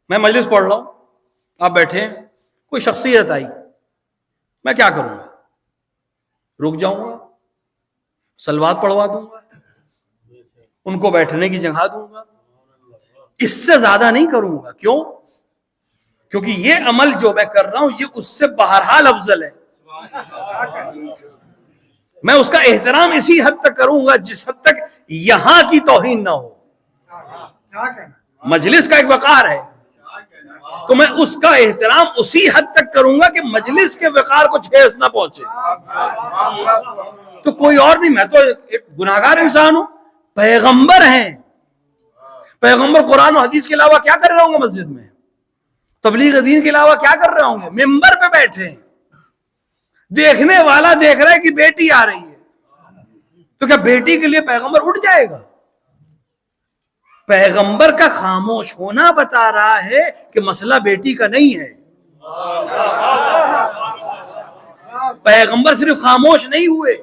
میں مجلس پڑھ رہا ہوں، آپ بیٹھے کوئی شخصیت آئی, میں کیا کروں گا؟ رک جاؤں گا, صلوات پڑھوا دوں گا, ان کو بیٹھنے کی جگہ دوں گا, اس سے زیادہ نہیں کروں گا. کیوں؟ کیونکہ یہ عمل جو میں کر رہا ہوں یہ اس سے بہرحال افضل ہے. میں اس کا احترام اسی حد تک کروں گا جس حد تک یہاں کی توہین نہ ہو. مجلس کا ایک وقار ہے تو میں اس کا احترام اسی حد تک کروں گا کہ مجلس کے وقار کو ٹھیس نہ پہنچے. تو کوئی اور نہیں, میں تو ایک گناہگار انسان ہوں. پیغمبر ہیں, پیغمبر قرآن و حدیث کے علاوہ کیا کر رہے ہوں گے مسجد میں؟ تبلیغ دین کے علاوہ کیا کر رہے ہوں گے؟ ممبر پہ بیٹھے ہیں, دیکھنے والا دیکھ رہا ہے کہ بیٹی آ رہی ہے, تو کیا بیٹی کے لیے پیغمبر اٹھ جائے گا؟ پیغمبر کا خاموش ہونا بتا رہا ہے کہ مسئلہ بیٹی کا نہیں ہے. پیغمبر صرف خاموش نہیں ہوئے,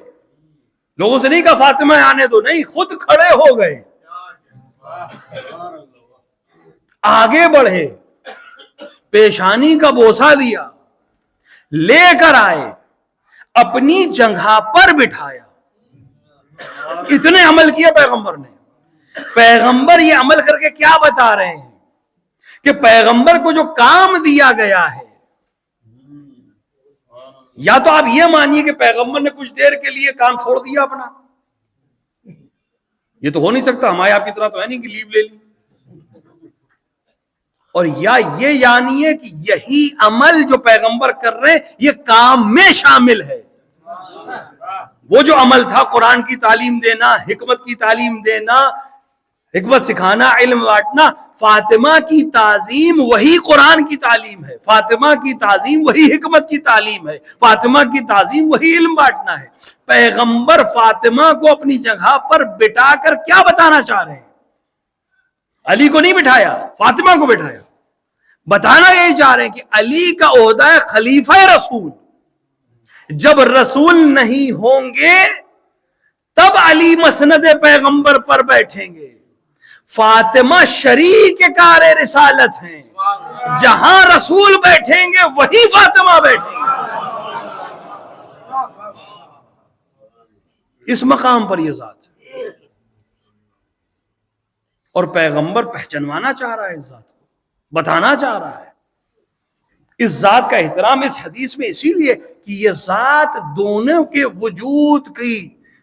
لوگوں سے نہیں کہا فاطمہ آنے دو, نہیں, خود کھڑے ہو گئے, آگے بڑھے, پیشانی کا بوسہ دیا, لے کر آئے, اپنی جگہ پر بٹھایا. اتنے عمل کیا پیغمبر نے. پیغمبر یہ عمل کر کے کیا بتا رہے ہیں کہ پیغمبر کو جو کام دیا گیا ہے, یا تو آپ یہ مانیے کہ پیغمبر نے کچھ دیر کے لیے کام چھوڑ دیا اپنا, یہ تو ہو نہیں سکتا, ہمارے آپ کی طرح تو ہے نہیں کہ لیو لے لی, اور یا یہ جانیے کہ یہی عمل جو پیغمبر کر رہے ہیں یہ کام میں شامل ہے. وہ جو عمل تھا قرآن کی تعلیم دینا, حکمت کی تعلیم دینا, حکمت سکھانا, علم بانٹنا, فاطمہ کی تعظیم وہی قرآن کی تعلیم ہے, فاطمہ کی تعظیم وہی حکمت کی تعلیم ہے, فاطمہ کی تعظیم وہی علم بانٹنا ہے. پیغمبر فاطمہ کو اپنی جگہ پر بٹھا کر کیا بتانا چاہ رہے ہیں؟ علی کو نہیں بٹھایا, فاطمہ کو بٹھایا. بتانا یہی چاہ رہے ہیں کہ علی کا عہدہ ہے خلیفہ رسول. جب رسول نہیں ہوں گے تب علی مسند پیغمبر پر بیٹھیں گے. فاطمہ شریک کار رسالت ہیں, جہاں رسول بیٹھیں گے وہی فاطمہ بیٹھیں گے. اس مقام پر یہ ذات ہے, اور پیغمبر پہچانوانا چاہ رہا ہے, اس ذات کو بتانا چاہ رہا ہے. اس ذات کا احترام اس حدیث میں اسی لیے کہ یہ ذات دونوں کے وجود کی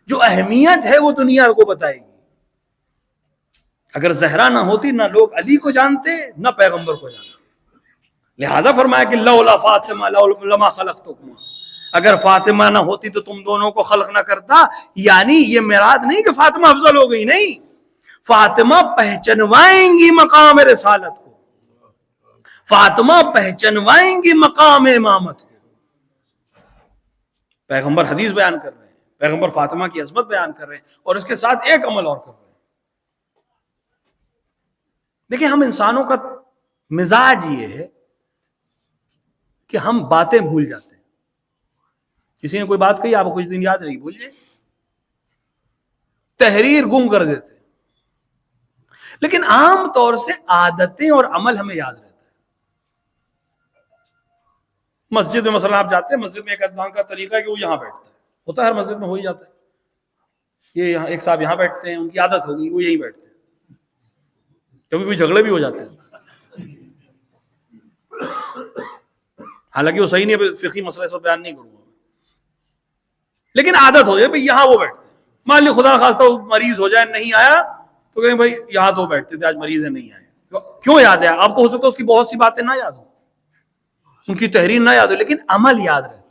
جو اہمیت ہے وہ دنیا کو بتائے گی. اگر زہرا نہ ہوتی نہ لوگ علی کو جانتے نہ پیغمبر کو جانتے. لہذا فرمایا کہ لولا فاطمہ لما خلقتکما, اگر فاطمہ نہ ہوتی تو تم دونوں کو خلق نہ کرتا. یعنی یہ مراد نہیں کہ فاطمہ افضل ہو گئی, نہیں, فاطمہ پہچنوائیں گی مقام رسالت کو, فاطمہ پہچنوائیں گی مقام امامت کو. پیغمبر حدیث بیان کر رہے ہیں, پیغمبر فاطمہ کی عظمت بیان کر رہے ہیں, اور اس کے ساتھ ایک عمل اور کر رہے ہیں. دیکھیں, ہم انسانوں کا مزاج یہ ہے کہ ہم باتیں بھول جاتے ہیں. کسی نے کوئی بات کہی, آپ کو کچھ دن یاد نہیں, بھول جائے, تحریر گم کر دیتے. لیکن عام طور سے عادتیں اور عمل ہمیں یاد رہتا ہے. مسجد میں مثلا آپ جاتے ہیں, مسجد میں ایک اذان کا طریقہ ہے کہ وہ یہاں بیٹھتا ہے, ہوتا ہے ہر مسجد میں ہو ہی جاتا ہے. یہ یہاں ایک صاحب یہاں بیٹھتے ہیں, ان کی عادت ہو گئی, وہ یہیں بیٹھتے ہیں. کبھی کوئی جھگڑے بھی ہو جاتے ہیں, حالانکہ وہ صحیح نہیں, فقہی مسئلہ سے بیان نہیں کروں گا, لیکن عادت ہو جائے بھائی یہاں وہ بیٹھتے ہیں. مان لی خدا خواستہ وہ مریض ہو جائے, نہیں آیا تو کہیں بھائی یہاں تو بیٹھتے تھے, آج مریض ہے نہیں آئے. کیوں یاد ہے؟ آپ کو ہو سکتا ہے اس کی بہت سی باتیں نہ یاد ہو, ان کی تحریر نہ یاد ہو, لیکن عمل یاد رہتا ہے.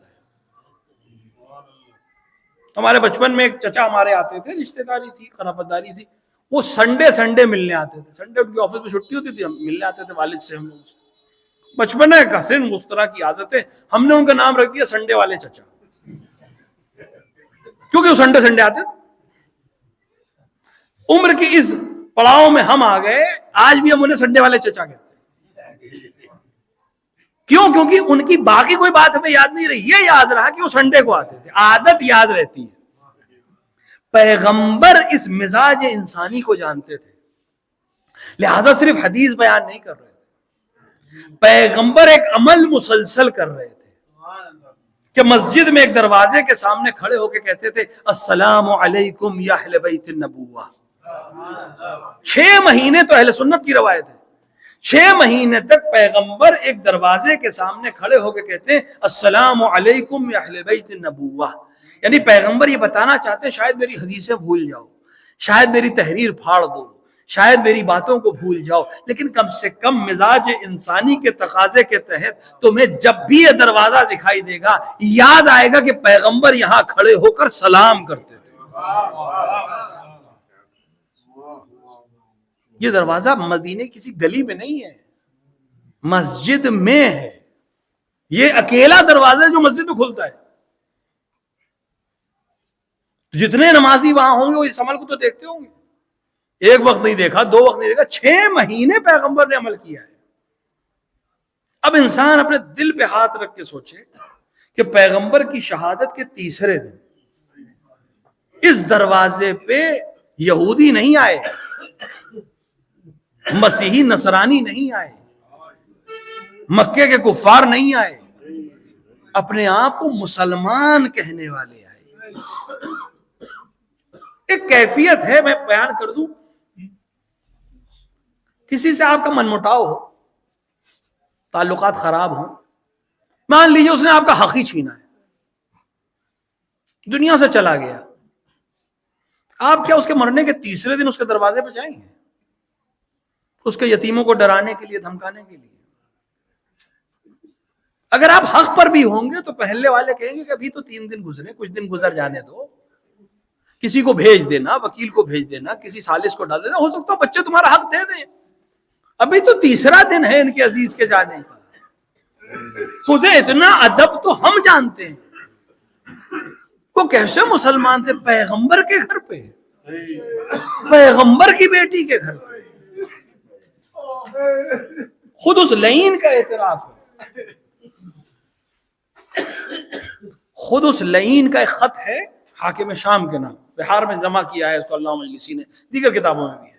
ہمارے بچپن میں ایک چچا ہمارے آتے تھے, رشتہ داری تھی, قرابت داری تھی, وہ سنڈے ملنے آتے تھے. سنڈے ان کی آفس میں چھٹی ہوتی تھی, ہم ملنے آتے تھے والد سے. ہم لوگ بچپن ہے, حسن اس طرح کی عادت ہے, ہم نے ان کا نام رکھ دیا سنڈے والے چچا, کیونکہ وہ سنڈے آتے تھے. عمر کی اس پڑاؤ میں ہم آ گئے, آج بھی ہم انہیں سنڈے والے چچا کہتے ہیں. کیوں؟ کیونکہ ان کی باقی کوئی بات ہمیں یاد نہیں رہی, یہ یاد رہا کہ وہ سنڈے کو آتے تھے. عادت یاد رہتی ہے. پیغمبر اس مزاج انسانی کو جانتے تھے, لہذا صرف حدیث بیان نہیں کر رہے تھے, پیغمبر ایک عمل مسلسل کر رہے تھے کہ مسجد میں ایک دروازے کے سامنے کھڑے ہو کے کہتے تھے السلام علیکم یا اہل بیت النبوہ. 6 مہینے تو اہل سنت کی روایت ہے، 6 مہینے تک پیغمبر ایک دروازے کے سامنے کھڑے ہو کے کہتے ہیں السلام علیکم یا اہل بیت النبوہ. یعنی پیغمبر یہ بتانا چاہتے ہیں شاید میری حدیثیں بھول جاؤ، شاید میری تحریر پھاڑ دو، شاید میری باتوں کو بھول جاؤ، لیکن کم سے کم مزاج انسانی کے تقاضے کے تحت تمہیں جب بھی یہ دروازہ دکھائی دے گا یاد آئے گا کہ پیغمبر یہاں کھڑے ہو کر سلام کرتے تھے. یہ دروازہ مدینے کسی گلی میں نہیں ہے، مسجد میں ہے. یہ اکیلا دروازہ ہے جو مسجد میں کھلتا ہے. جتنے نمازی وہاں ہوں گے وہ اس عمل کو تو دیکھتے ہوں گے. ایک وقت نہیں دیکھا، 2 وقت نہیں دیکھا، 6 مہینے پیغمبر نے عمل کیا ہے. اب انسان اپنے دل پہ ہاتھ رکھ کے سوچے کہ پیغمبر کی شہادت کے تیسرے دن اس دروازے پہ یہودی نہیں آئے، مسیحی نصرانی نہیں آئے، مکے کے کفار نہیں آئے، اپنے آپ کو مسلمان کہنے والے آئے. ایک کیفیت ہے، میں بیان کر دوں. کسی سے آپ کا من مٹاؤ ہو، تعلقات خراب ہوں، مان لیجیے اس نے آپ کا حق ہی چھینا ہے، دنیا سے چلا گیا، آپ کیا اس کے مرنے کے تیسرے دن اس کے دروازے پہ جائیں گے اس کے یتیموں کو ڈرانے کے لیے، دھمکانے کے لیے؟ اگر آپ حق پر بھی ہوں گے تو پہلے والے کہیں گے کہ ابھی تو 3 دن گزرے، کچھ دن گزر جانے دو، کسی کو بھیج دینا، وکیل کو بھیج دینا، کسی سالس کو ڈال دینا، ہو سکتا ہے بچے تمہارا حق دے دیں، ابھی تو تیسرا دن ہے ان کے عزیز کے جانے کا. سوچے اتنا ادب تو ہم جانتے ہیں. وہ کیسے مسلمان تھے؟ پیغمبر کے گھر پہ، پیغمبر کی بیٹی کے گھر پہ. خود اس لعین کا اعتراف ہے، خود اس لعین کا ایک خط ہے حاکم شام کے نام، بہار میں جمع کیا ہے اس کو علامہ مجلسی نے، دیگر کتابوں میں بھی ہے،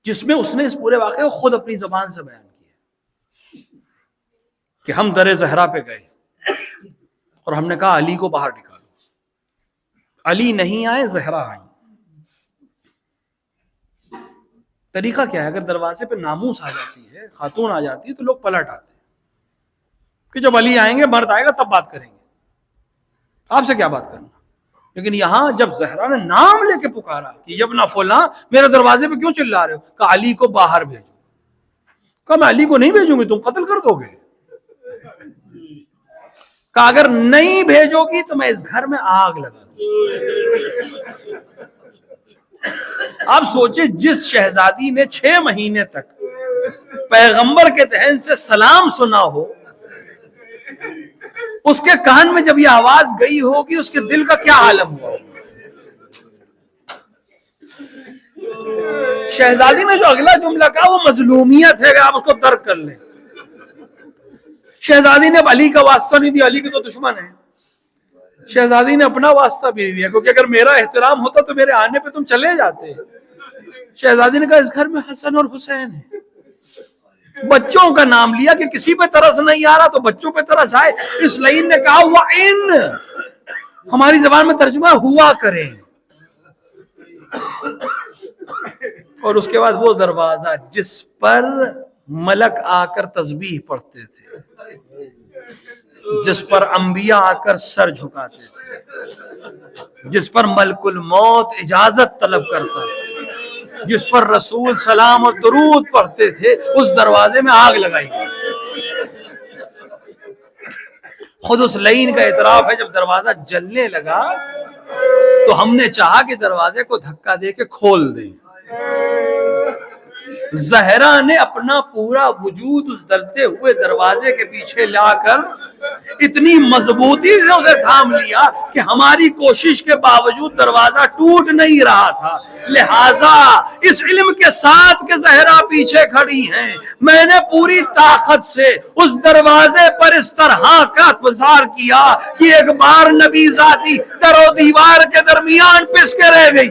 جس میں اس نے اس پورے واقعے کو خود اپنی زبان سے بیان کیا کہ ہم در زہرا پہ گئے اور ہم نے کہا علی کو باہر نکالو. علی نہیں آئے، زہرا آئی. طریقہ کیا ہے؟ اگر دروازے پہ ناموس آ جاتی ہے، خاتون آ جاتی ہے، تو لوگ پلٹ آتے ہیں کہ جب علی آئیں گے، مرد آئے گا تب بات کریں گے، آپ سے کیا بات کرنا. لیکن یہاں جب زہرا نے نام لے کے پکارا کہ یبنا فلاں، میرے دروازے پہ کیوں چلا رہے ہو؟ کہا علی کو باہر بھیجو. کہا میں علی کو نہیں بھیجوں گی، تم قتل کر دو گے. کہا اگر نہیں بھیجو گی تو میں اس گھر میں آگ لگا دوں. آپ سوچے جس شہزادی نے 6 مہینے تک پیغمبر کے دہن سے سلام سنا ہو، اس کے کان میں جب یہ آواز گئی ہوگی اس کے دل کا کیا عالم ہوا. شہزادی نے جو اگلا جملہ کہا وہ مظلومیت ہے، اگر آپ اس کو درک کر لیں. شہزادی نے اب علی کا واسطہ نہیں دیا، علی کے تو دشمن ہے. شہزادی نے اپنا واسطہ بھی نہیں دیا، کیونکہ اگر میرا احترام ہوتا تو میرے آنے پہ تم چلے جاتے. شہزادی نے کہا اس گھر میں حسن اور حسین ہے. بچوں کا نام لیا کہ کسی پہ ترس نہیں آ رہا تو بچوں پہ ترس آئے. اس لعین نے کہا وَإِن، ہماری زبان میں ترجمہ ہوا کریں. اور اس کے بعد وہ دروازہ جس پر ملک آ کر تسبیح پڑھتے تھے، جس پر انبیاء آ کر سر جھکاتے تھے، جس پر ملک الموت اجازت طلب کرتا ہے، جس پر رسول سلام اور درود پڑھتے تھے، اس دروازے میں آگ لگائی گئی. خود اس لعین کا اعتراف ہے جب دروازہ جلنے لگا تو ہم نے چاہا کہ دروازے کو دھکا دے کے کھول دیں. زہرا نے اپنا پورا وجود اس ڈرتے ہوئے دروازے کے پیچھے لا کر اتنی مضبوطی سے اسے تھام لیا کہ ہماری کوشش کے باوجود دروازہ ٹوٹ نہیں رہا تھا. لہذا اس علم کے ساتھ کہ زہرا پیچھے کھڑی ہیں، میں نے پوری طاقت سے اس دروازے پر اس طرح کا انتظار کیا کہ ایک بار نبی ذاتی در و دیوار کے درمیان پس کے رہ گئی.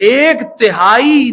1/3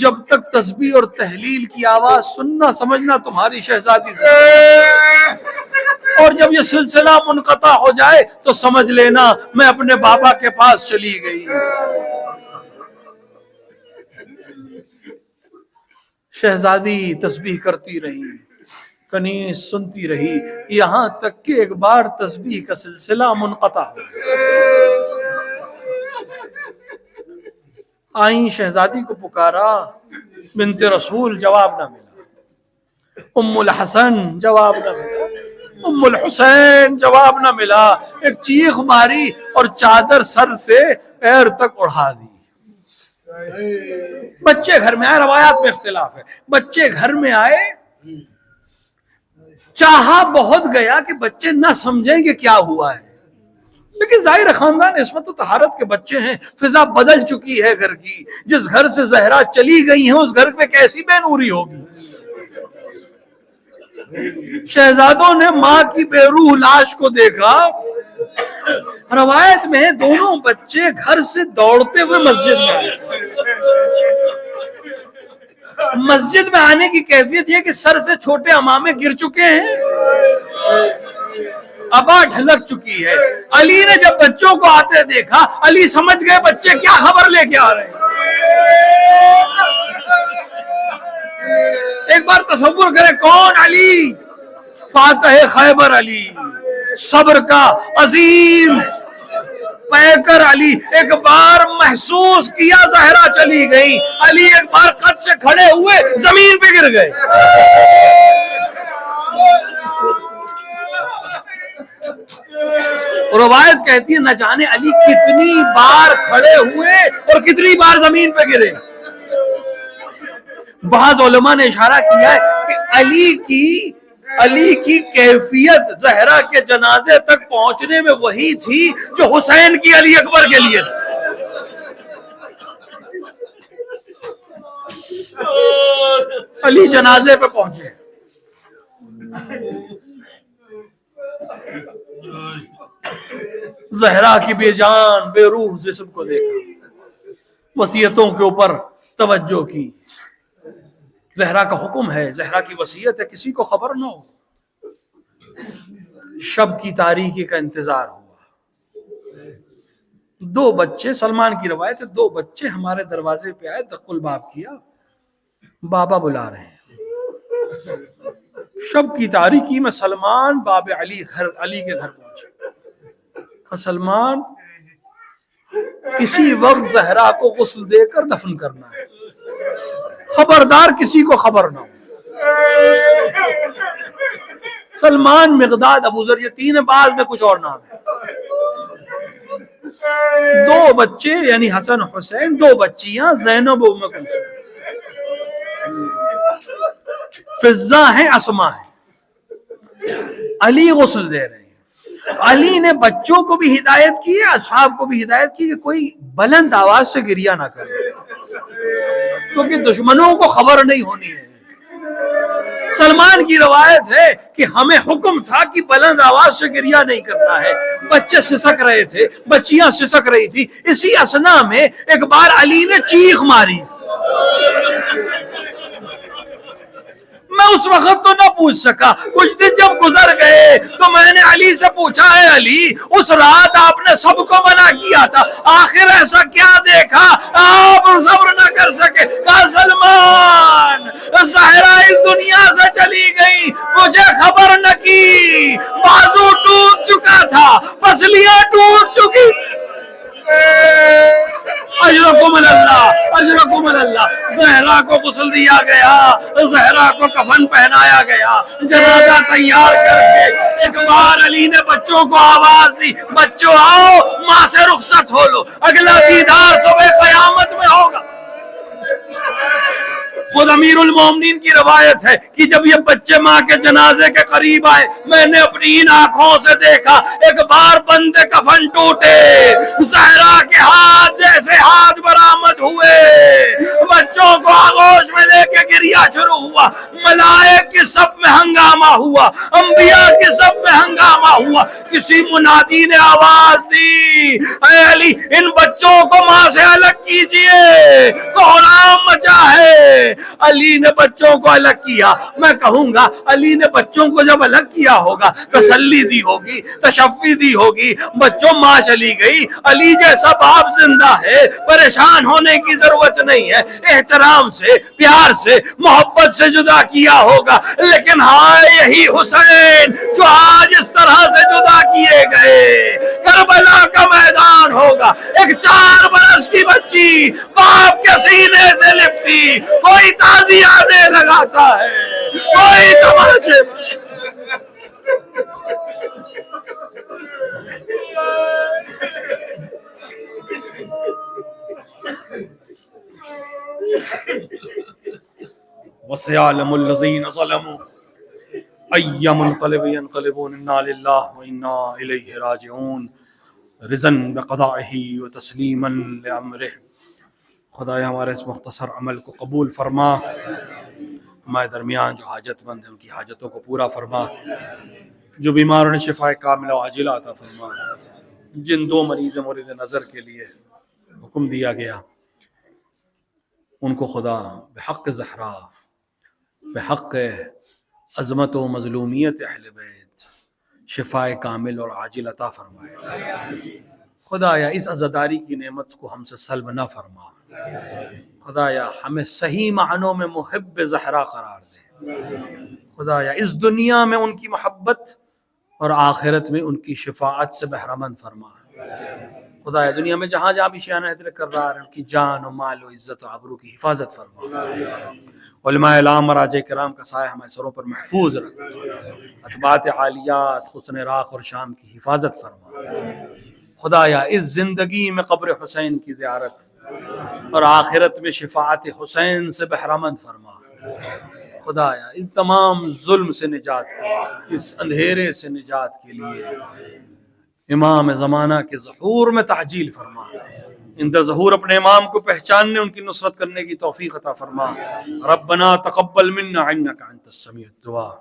جب تک تسبیح اور تحلیل کی آواز سننا سمجھنا تمہاری شہزادی سے، اور جب یہ سلسلہ منقطع ہو جائے تو سمجھ لینا میں اپنے بابا کے پاس چلی گئی۔ شہزادی تسبیح کرتی رہی، کنیز سنتی رہی، یہاں تک کہ ایک بار تسبیح کا سلسلہ منقطع ہو گیا۔ آئیں شہزادی کو پکارا، بنت رسول جواب نہ ملا، ام الحسن جواب نہ ملا، ام الحسین جواب نہ ملا، ایک چیخ ماری اور چادر سر سے پیر تک اڑا دی۔ بچے گھر میں آئے، روایات میں اختلاف ہے، بچے گھر میں آئے، چاہا بہت گیا کہ بچے نہ سمجھیں کہ کیا ہوا ہے، لیکن ظاہر خاندان عصمت و طہارت کے بچے ہیں، فضا بدل چکی ہے گھر کی، جس گھر سے زہرا چلی گئی ہیں اس گھر میں کیسی بے نوری ہوگی۔ شہزادوں نے ماں کی بے روح لاش کو دیکھا، روایت میں دونوں بچے گھر سے دوڑتے ہوئے مسجد میں آئے۔ مسجد میں آنے کی کیفیت یہ کہ سر سے چھوٹے امامے گر چکے ہیں، ابا ڈھلک چکی ہے۔ علی نے جب بچوں کو آتے دیکھا، علی سمجھ گئے بچے کیا خبر لے کے آ رہے ہیں۔ ایک بار تصور کرے، کون؟ علی، فاتح خیبر علی، صبر کا عظیم پیکر علی۔ ایک بار محسوس کیا زہرا چلی گئی، علی ایک بار قد سے کھڑے ہوئے زمین پہ گر گئے۔ روایت کہتی ہے نہ جانے علی کتنی بار کھڑے ہوئے اور کتنی بار زمین پہ گرے۔ بعض علماء نے اشارہ کیا ہے کہ علی کی کیفیت زہرا کے جنازے تک پہنچنے میں وہی تھی جو حسین کی علی اکبر کے لیے تھی۔ علی جنازے پہ پہنچے، زہرا کی بے جان بے روح جسم کو دیکھا، وصیتوں کے اوپر توجہ کی۔ زہرا کا حکم ہے، زہرا کی وصیت ہے کسی کو خبر نہ ہو۔ شب کی تاریکی کا انتظار ہوا۔ دو بچے، سلمان کی روایت ہے، دو بچے ہمارے دروازے پہ آئے، دق الباب کیا، بابا بلا رہے ہیں۔ شب کی تاریکی میں سلمان باب علی کے گھر پہنچے۔ سلمان، کسی وقت زہرا کو غسل دے کر دفن کرنا ہے، خبردار کسی کو خبر نہ ہو۔ سلمان، مقداد، ابو ذر، یہ تین بعد میں کچھ اور نام ہے۔ دو بچے یعنی حسن حسین، دو بچیاں زینب و ام کلثوم، فضہ ہیں، اسما ہیں۔ علی غسل دے رہے ہیں۔ علی نے بچوں کو بھی ہدایت کی، اصحاب کو بھی ہدایت کی کہ کوئی بلند آواز سے گریہ نہ کرے، کیونکہ دشمنوں کو خبر نہیں ہونی ہے۔ سلمان کی روایت ہے کہ ہمیں حکم تھا کہ بلند آواز سے گریہ نہیں کرنا ہے۔ بچے سسک رہے تھے، بچیاں سسک رہی تھی، اسی اثنا میں ایک بار علی نے چیخ ماری۔ میں اس وقت تو نہ پوچھ سکا، کچھ دن جب گزر گئے تو میں نے علی سے پوچھا، ہے علی اس رات آپ نے سب کو منع کیا تھا، آخر ایسا کیا دیکھا آپ صبر نہ کر سکے؟ کہا سلمان، زہرا اس دنیا سے چلی گئی، مجھے خبر نہ کی، بازو ٹوٹ چکا تھا، پسلیاں ٹوٹ چکی۔ اجرکم اللہ، اجرکم اللہ۔ زہرا کو غسل دیا گیا، زہرا کو کفن پہنایا گیا، جنازہ تیار کر کے ایک بار علی نے بچوں کو آواز دی، بچوں آؤ ماں سے رخصت ہو لو، اگلا دیدار صبح قیامت میں ہوگا۔ خود امیر المومنین کی روایت ہے کہ جب یہ بچے ماں کے جنازے کے قریب آئے، میں نے اپنی ان آنکھوں سے دیکھا ایک بار بند کفن ٹوٹے، زہرا کے ہاتھ جیسے ہاتھ برآمد ہوئے، بچوں کو آغوش میں لے کے گریہ شروع ہوا، ملائک کی صف میں ہنگامہ ہوا، انبیاء کی صف میں ہنگامہ ہوا کسی منادی نے آواز دی، اے علی ان بچوں کو ماں سے الگ کیجئے، کوہرام مچا ہے۔ علی نے بچوں کو الگ کیا، میں کہوں گا علی نے بچوں کو جب الگ کیا ہوگا تسلی دی ہوگی، تشفی دی ہوگی، بچوں ماں چلی گئی، علی جیسا باپ زندہ ہے، پریشان ہونے کی ضرورت نہیں ہے، احترام سے، پیار سے، محبت سے جدا کیا ہوگا۔ لیکن ہائے یہی حسین جو آج اس طرح سے جدا کیے گئے، کربلا کا میدان ہوگا، ایک 4 برس کی بچی باپ کے سینے سے لپٹی، کوئی تعزیہ لگاتا ہے، کوئی تماچے وَسَيَعْلَمُ الَّذِينَ ظَلَمُوا أَيَّ مُنقَلِبٍ يَنقَلِبُونَ إِنَّا لِلَّهِ وَإِنَّا إِلَيْهِ راجعون رضاً بقضائه وتسلیما لأمره۔ خدایا ہمارے اس مختصر عمل کو قبول فرما، ہمارے درمیان جو حاجت مند ہیں ان کی حاجتوں کو پورا فرما، جو بیماروں نے شفا کاملہ و عاجلہ عطا فرما، جن 2 مریض مورد نظر کے لیے حکم دیا گیا ان کو خدا بحق زہرا، بحق عظمت و مظلومیت اہل بیت شفا کامل اور عاجل عطا فرمائے۔ خدایا اس عزاداری کی نعمت کو ہم سے سلب نہ فرما، خدایا ہمیں صحیح معنوں میں محب زہرا قرار دے، خدایا اس دنیا میں ان کی محبت اور آخرت میں ان کی شفاعت سے بہرمند فرما۔ خدایا دنیا میں جہاں جہاں بھی شیعان حیدر کرار ان کی جان و مال و عزت و آبرو کی حفاظت فرما، علماء اعلام مراجع کرام کا سایہ ہمارے سروں پر محفوظ رکھ، اتباعت عالیات حسن راق اور شام کی حفاظت فرما۔ خدایا اس زندگی میں قبر حسین کی زیارت اور آخرت میں شفاعت حسین سے بہرمند فرما۔ خدایا اس تمام ظلم سے نجات کے، اس اندھیرے سے نجات کے لیے امام زمانہ کے ظہور میں تعجیل فرما، ان در ظہور اپنے امام کو پہچاننے، ان کی نصرت کرنے کی توفیق عطا فرما۔ ربنا تقبل منا انک انت السمیع الدعاء۔